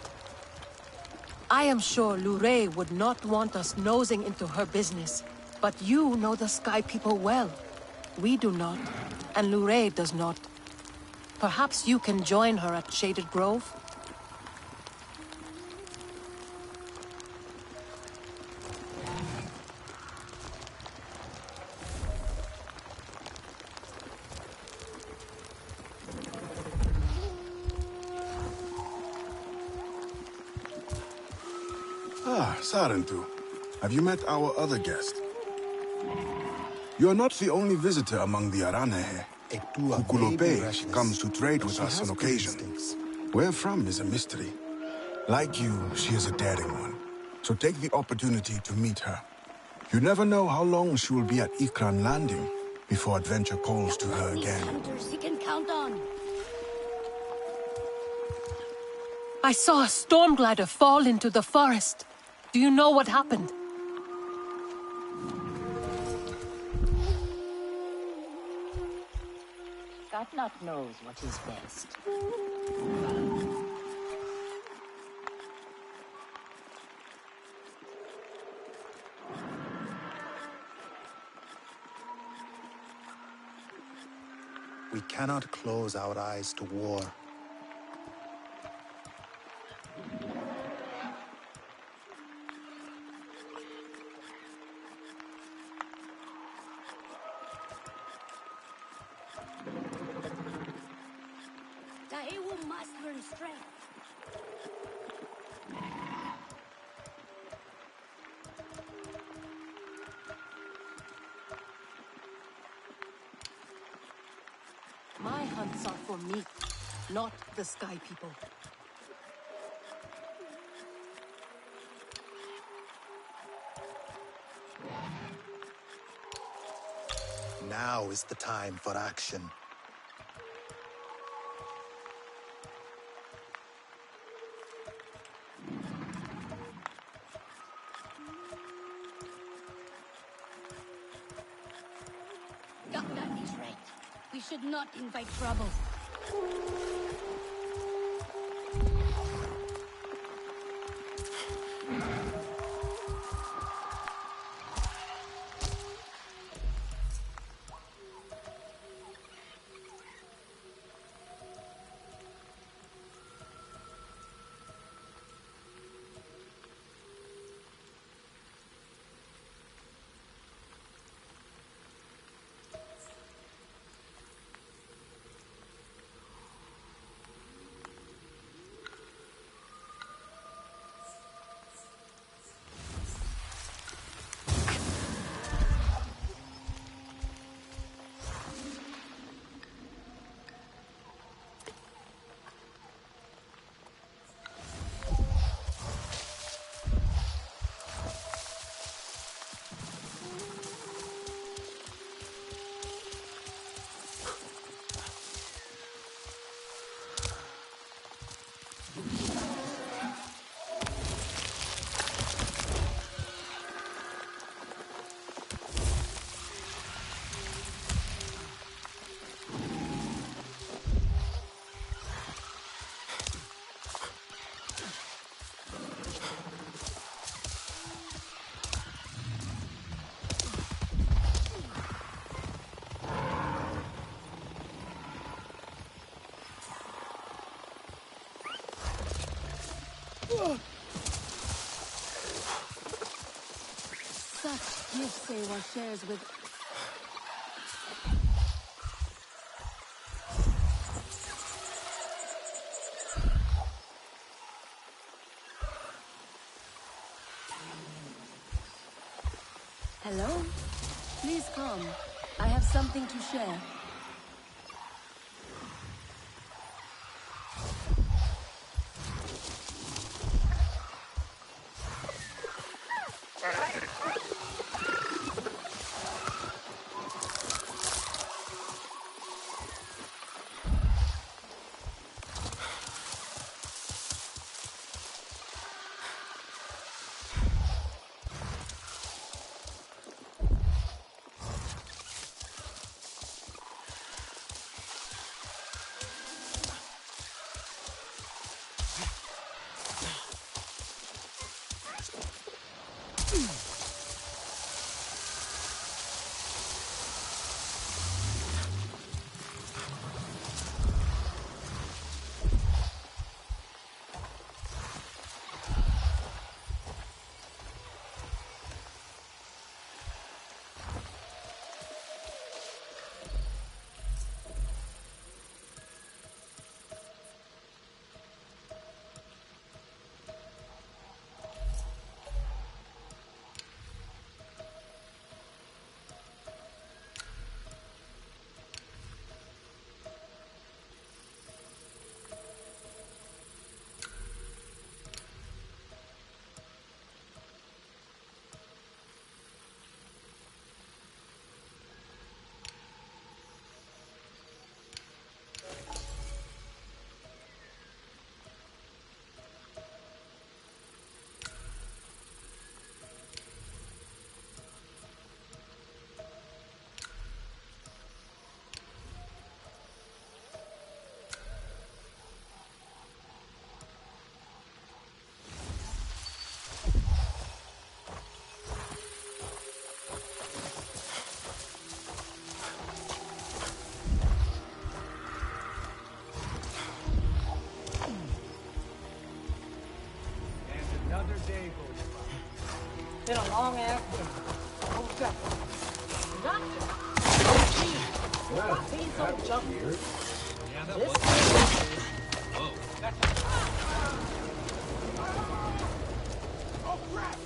I am sure Lure would not want us nosing into her business. But you know the Sky People well. We do not, and Lure does not. Perhaps you can join her at Shaded Grove? Ah, Sarentu. Have you met our other guest? You are not the only visitor among the Aranehe. Kukulope comes to trade with us on occasion. Where from is a mystery. Like you, she is a daring one. So take the opportunity to meet her. You never know how long she will be at Ikran Landing before adventure calls to her again. Hunters he can count on. I saw a storm glider fall into the forest. Do you know what happened? Katnat knows what is best. We cannot close our eyes to war. Tahewu must learn strength. My hunts are for me, not the Sky People. Now is the time for action. Gapnat is right. We should not invite trouble. Such gifts Sewa shares with... Hello? Please come. I have something to share. Long after. Hold up. Gotcha. Well, please don't jump here. Yeah, that was. Oh, that's. Oh, crap!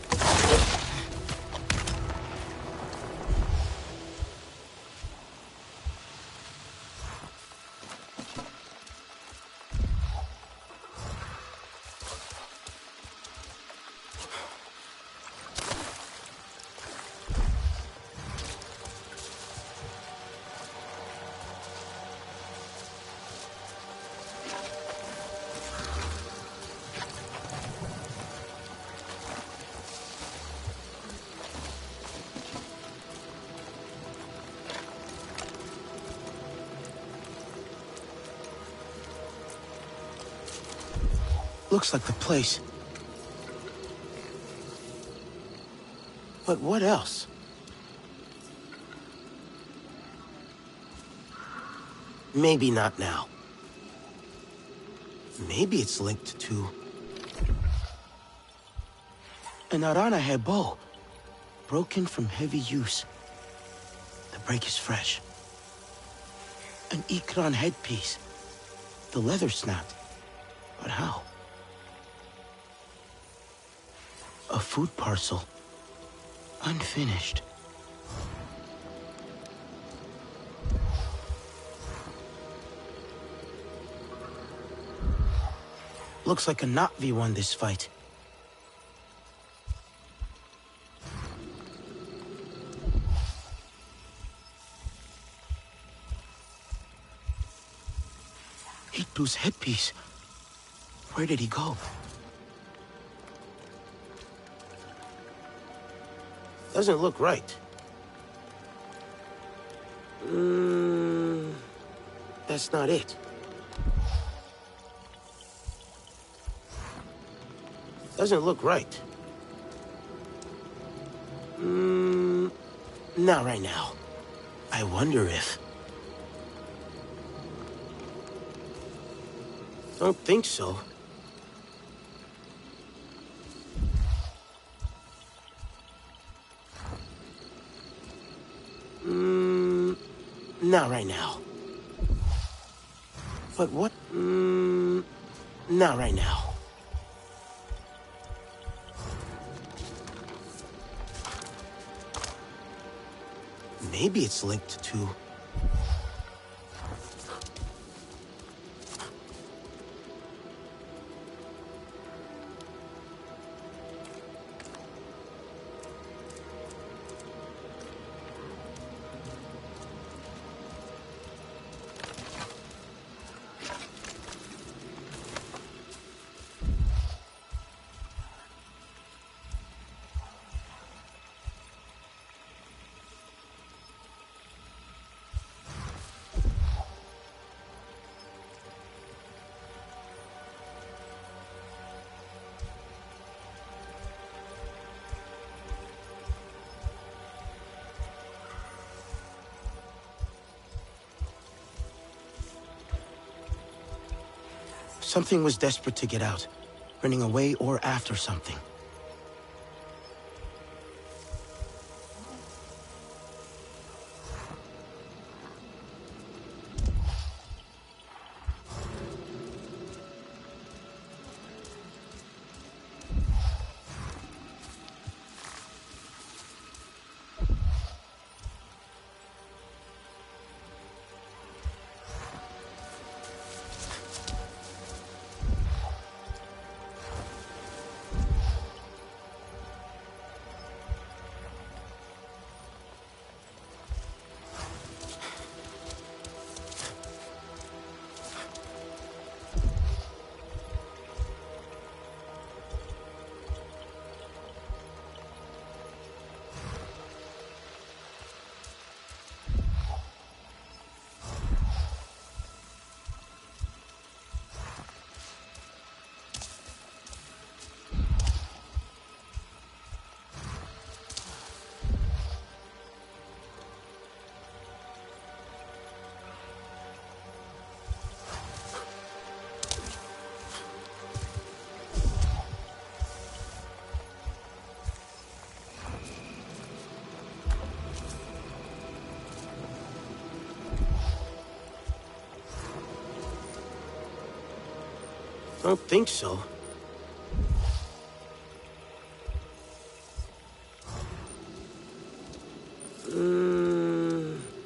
Looks like the place. But what else? Maybe not now. Maybe it's linked to an Aranahe bow, broken from heavy use. The break is fresh. An Ikran headpiece. The leather snapped. But how? A food parcel. Unfinished. Looks like a Na'vi won this fight. Hitu's headpiece. Where did he go? Doesn't look right. That's not it. Doesn't look right. Not right now. I wonder if... Don't think so. Not right now. But what? Not right now. Maybe it's linked to... Something was desperate to get out, running away or after something. don't think so.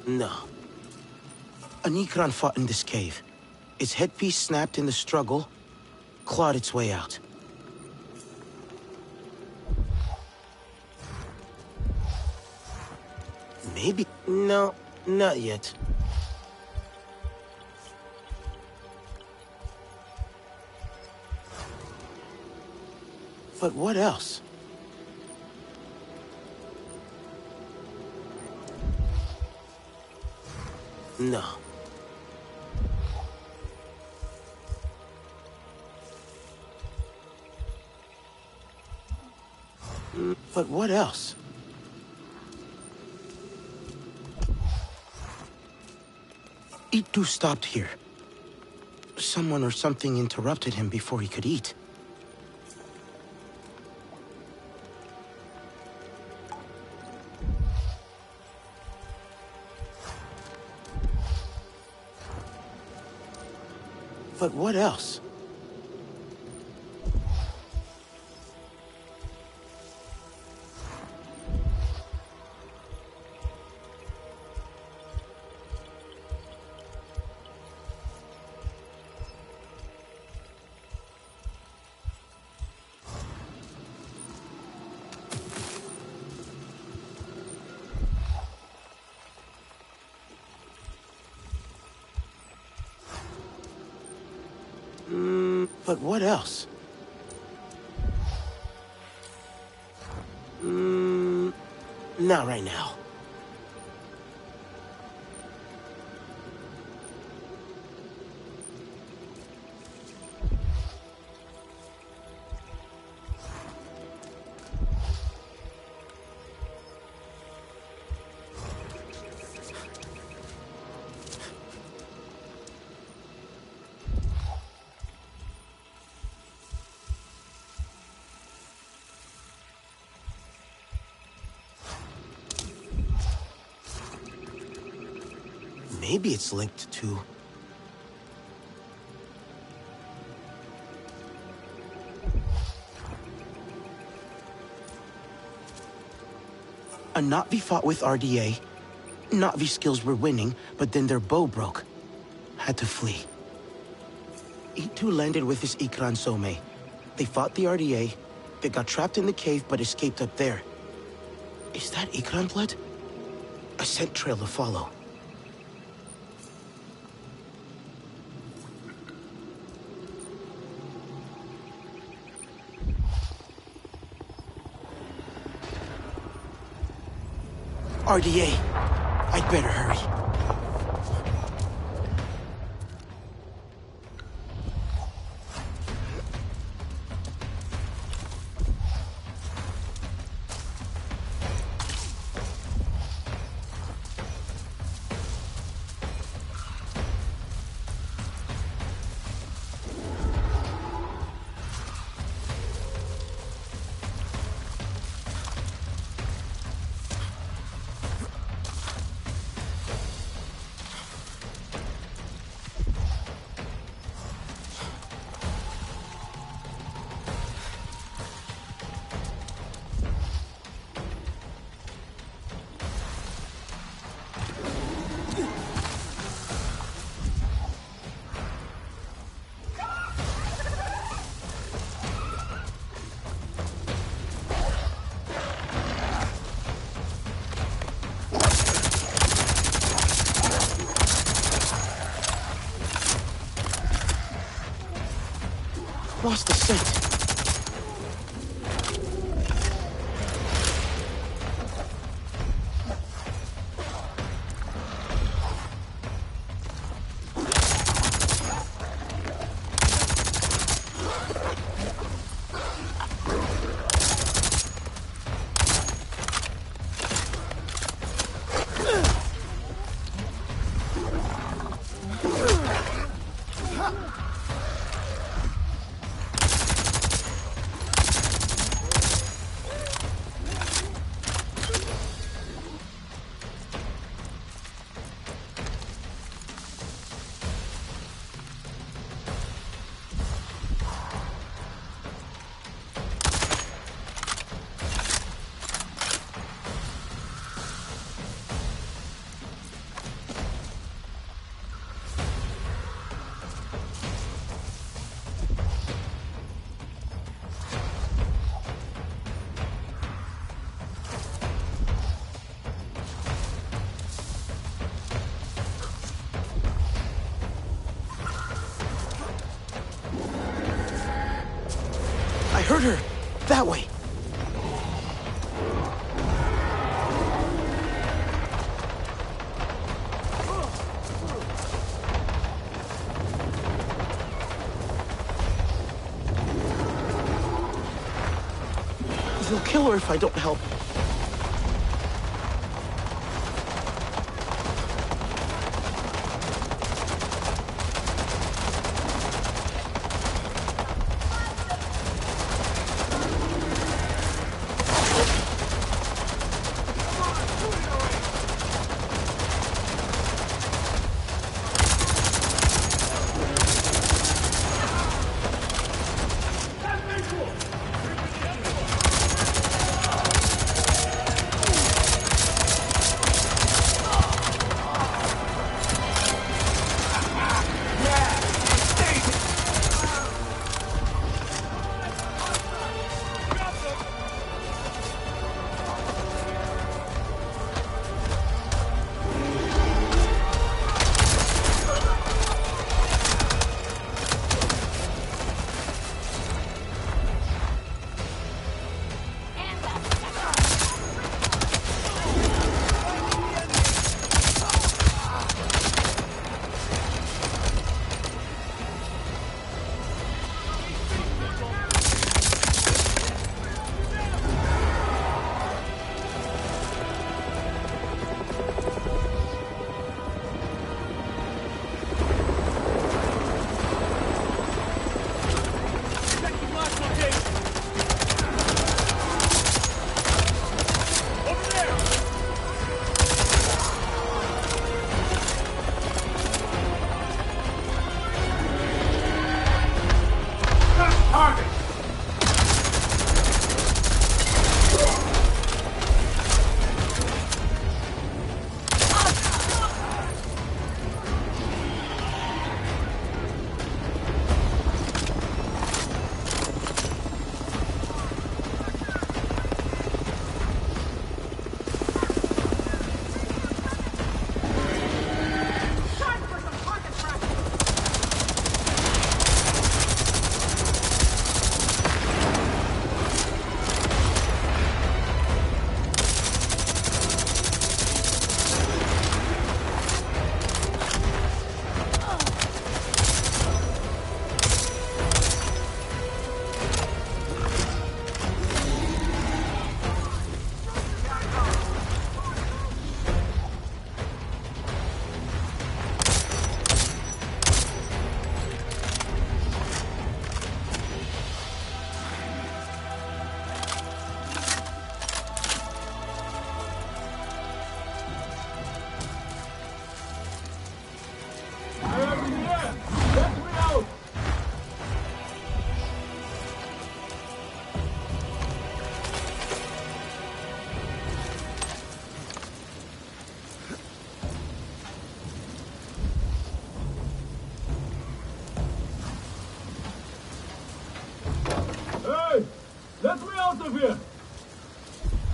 No. An Ikran fought in this cave. Its headpiece snapped in the struggle, clawed its way out. Maybe... No, not yet. But what else? No. But what else? Itu stopped here. Someone or something interrupted him before he could eat. But what else? But what else? Not right now. Maybe it's linked to... A Na'vi fought with RDA. Na'vi skills were winning, but then their bow broke. Had to flee. Itu landed with his Ikran Some. They fought the RDA. They got trapped in the cave, but escaped up there. Is that Ikran blood? A scent trail to follow. RDA, I'd better hurry. Lost the scent. Harder! That way! They'll kill her if I don't help.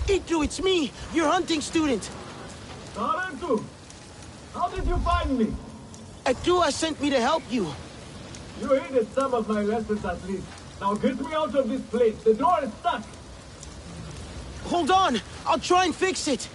Itu, it's me, your hunting student. Sarentu, how did you find me? Atua sent me to help you. You heeded some of my lessons at least. Now get me out of this place. The door is stuck. Hold on, I'll try and fix it.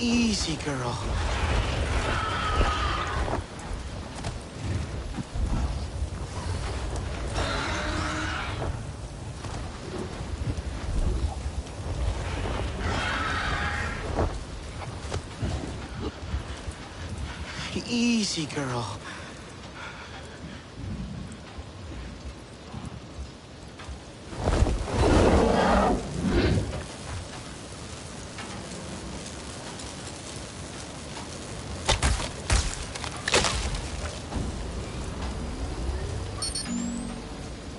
Easy, girl. Easy, girl.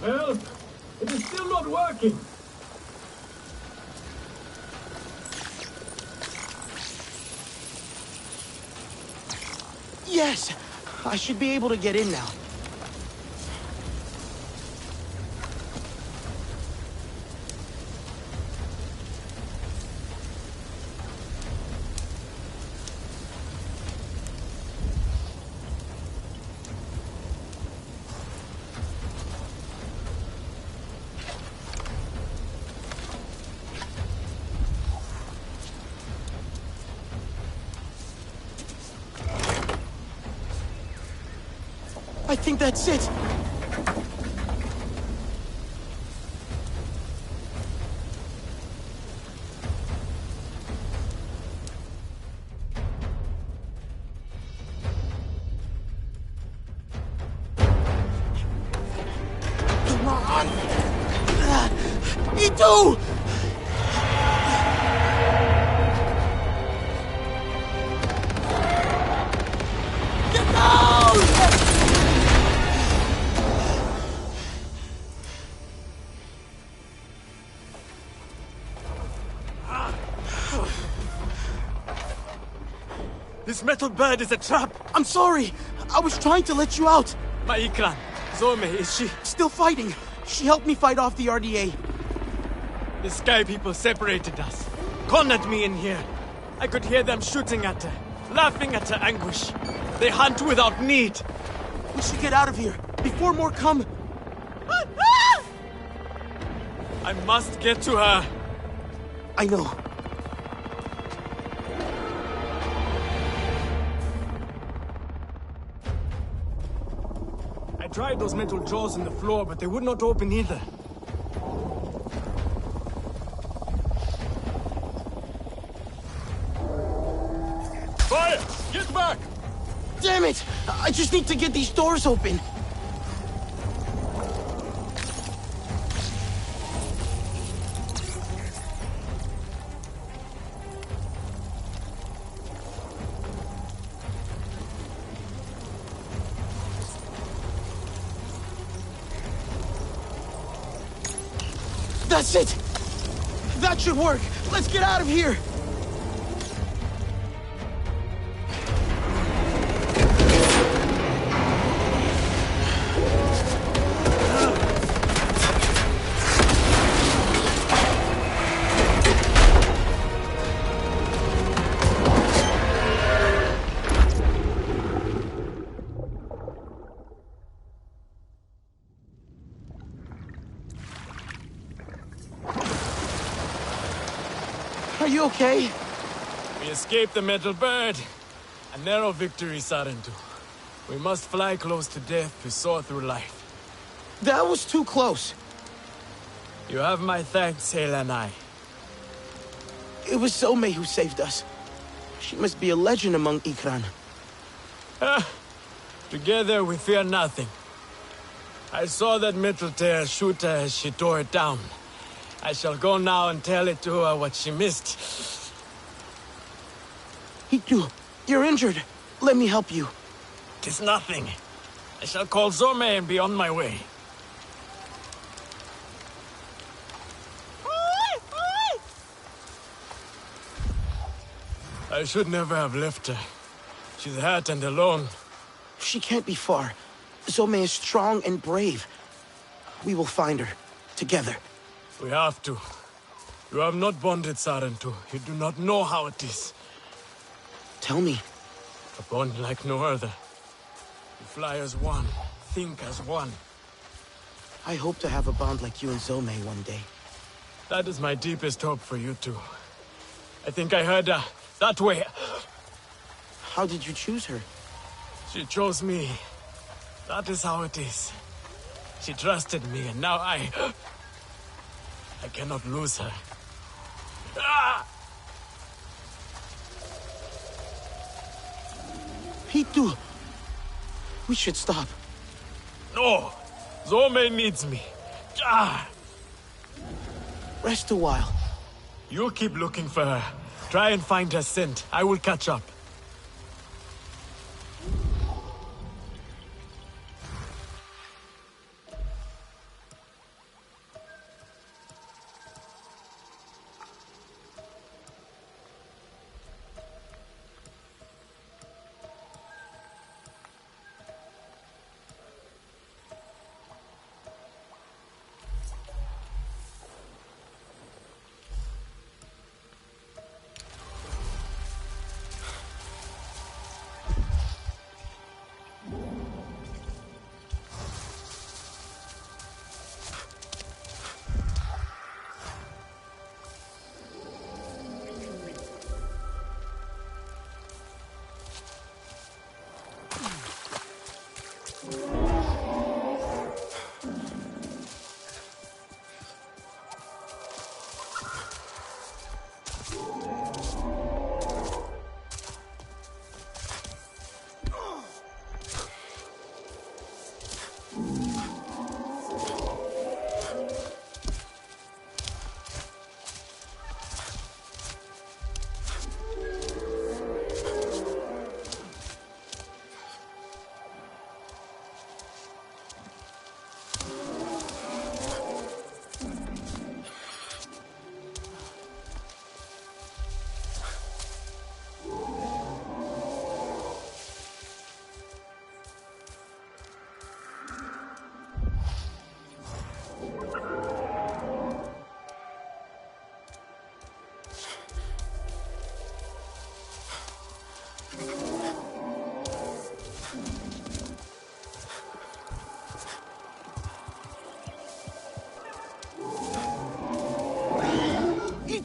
Help! It is still not working! Yes! I should be able to get in now. I think that's it. Come on! Itu! Get down! This metal bird is a trap. I'm sorry. I was trying to let you out. My Ikran, Zome, is she? Still fighting. She helped me fight off the RDA. The Sky People separated us. Cornered me in here. I could hear them shooting at her, laughing at her anguish. They hunt without need. We should get out of here before more come. I must get to her. I know. I tried those metal jaws in the floor, but they would not open either. Fire! Get back! Damn it! I just need to get these doors open. That's it! That should work! Let's get out of here! Are you okay? We escaped the metal bird. A narrow victory, Sarentu. We must fly close to death to soar through life. That was too close. You have my thanks, Helanai. It was Zome who saved us. She must be a legend among Ikran. Together we fear nothing. I saw that metal tear shoot her as she tore it down. I shall go now and tell it to her what she missed. Itu, you're injured. Let me help you. 'Tis nothing. I shall call Zome and be on my way. I should never have left her. She's hurt and alone. She can't be far. Zome is strong and brave. We will find her. Together. We have to. You have not bonded, Sarentu. You do not know how it is. Tell me. A bond like no other. You fly as one, think as one. I hope to have a bond like you and Zome one day. That is my deepest hope for you two. I think I heard her. That way. How did you choose her? She chose me. That is how it is. She trusted me, and now I cannot lose her. Ah! Itu, we should stop. No! Zome needs me. Ah! Rest a while. You keep looking for her. Try and find her scent. I will catch up.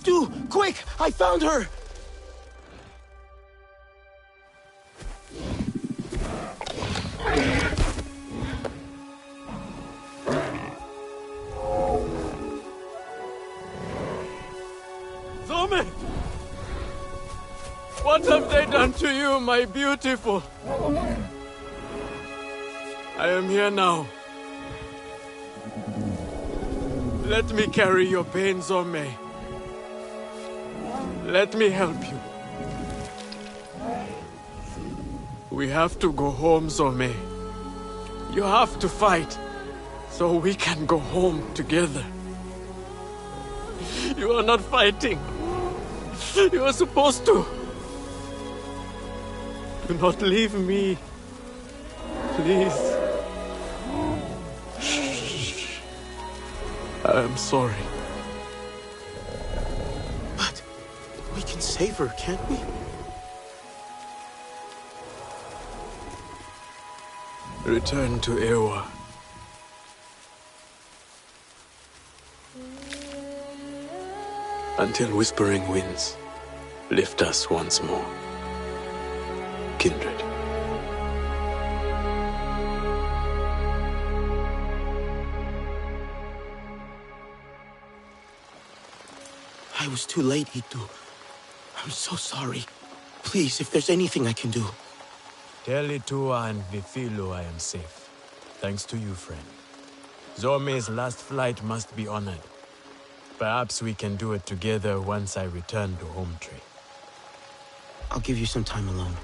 Stu, quick! I found her! Zome! What have they done to you, my beautiful? I am here now. Let me carry your pain, Zome. Let me help you. We have to go home, Zome. You have to fight, so we can go home together. You are not fighting. You are supposed to. Do not leave me. Please. Shh. I am sorry. But we can save her, can't we? Return to Ewa. Until Whispering Winds lift us once more. Kindred. I was too late, Itu. I'm so sorry. Please, if there's anything I can do. Tell Itua and Vifilo I am safe. Thanks to you, friend. Zome's last flight must be honored. Perhaps we can do it together once I return to Home Tree. I'll give you some time alone.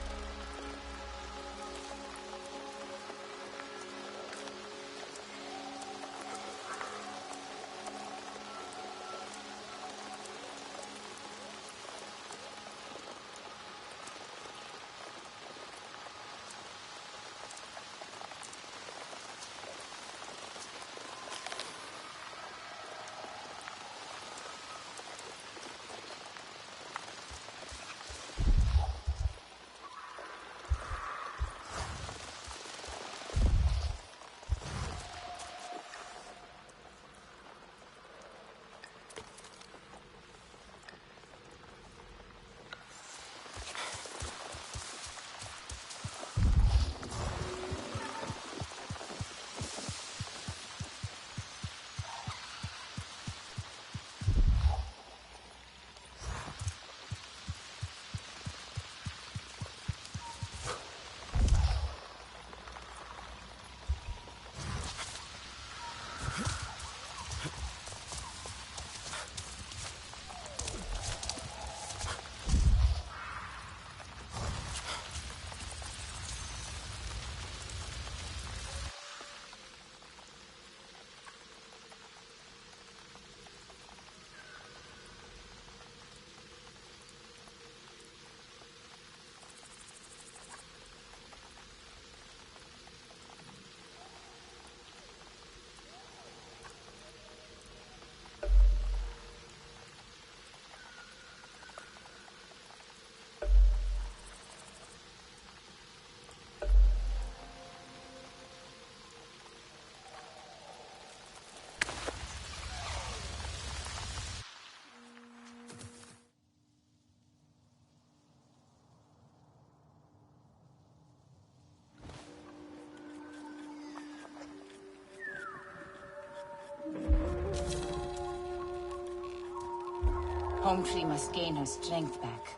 Home Tree must gain her strength back.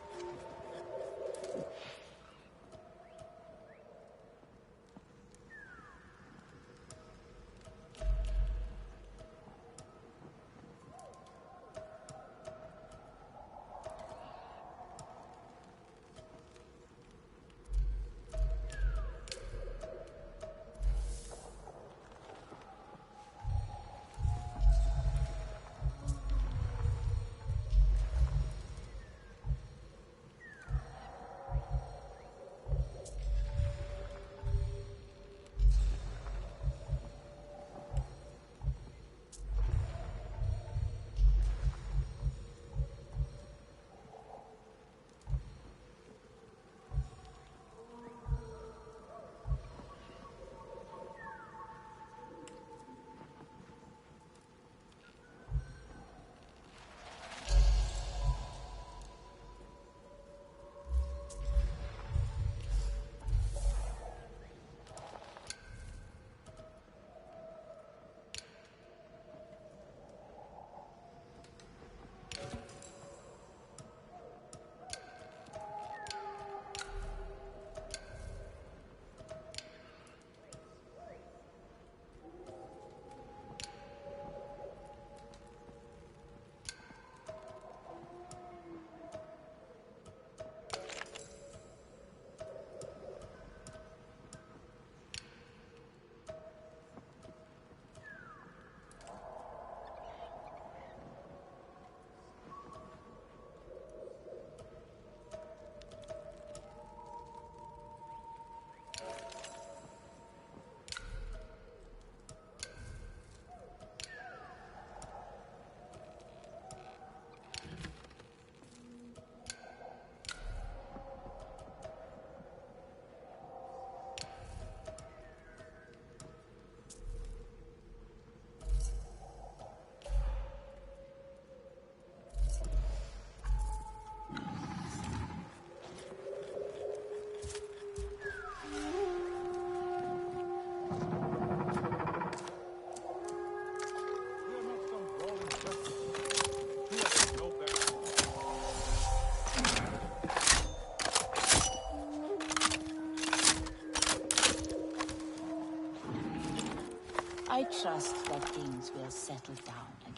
trust that things will settle down again.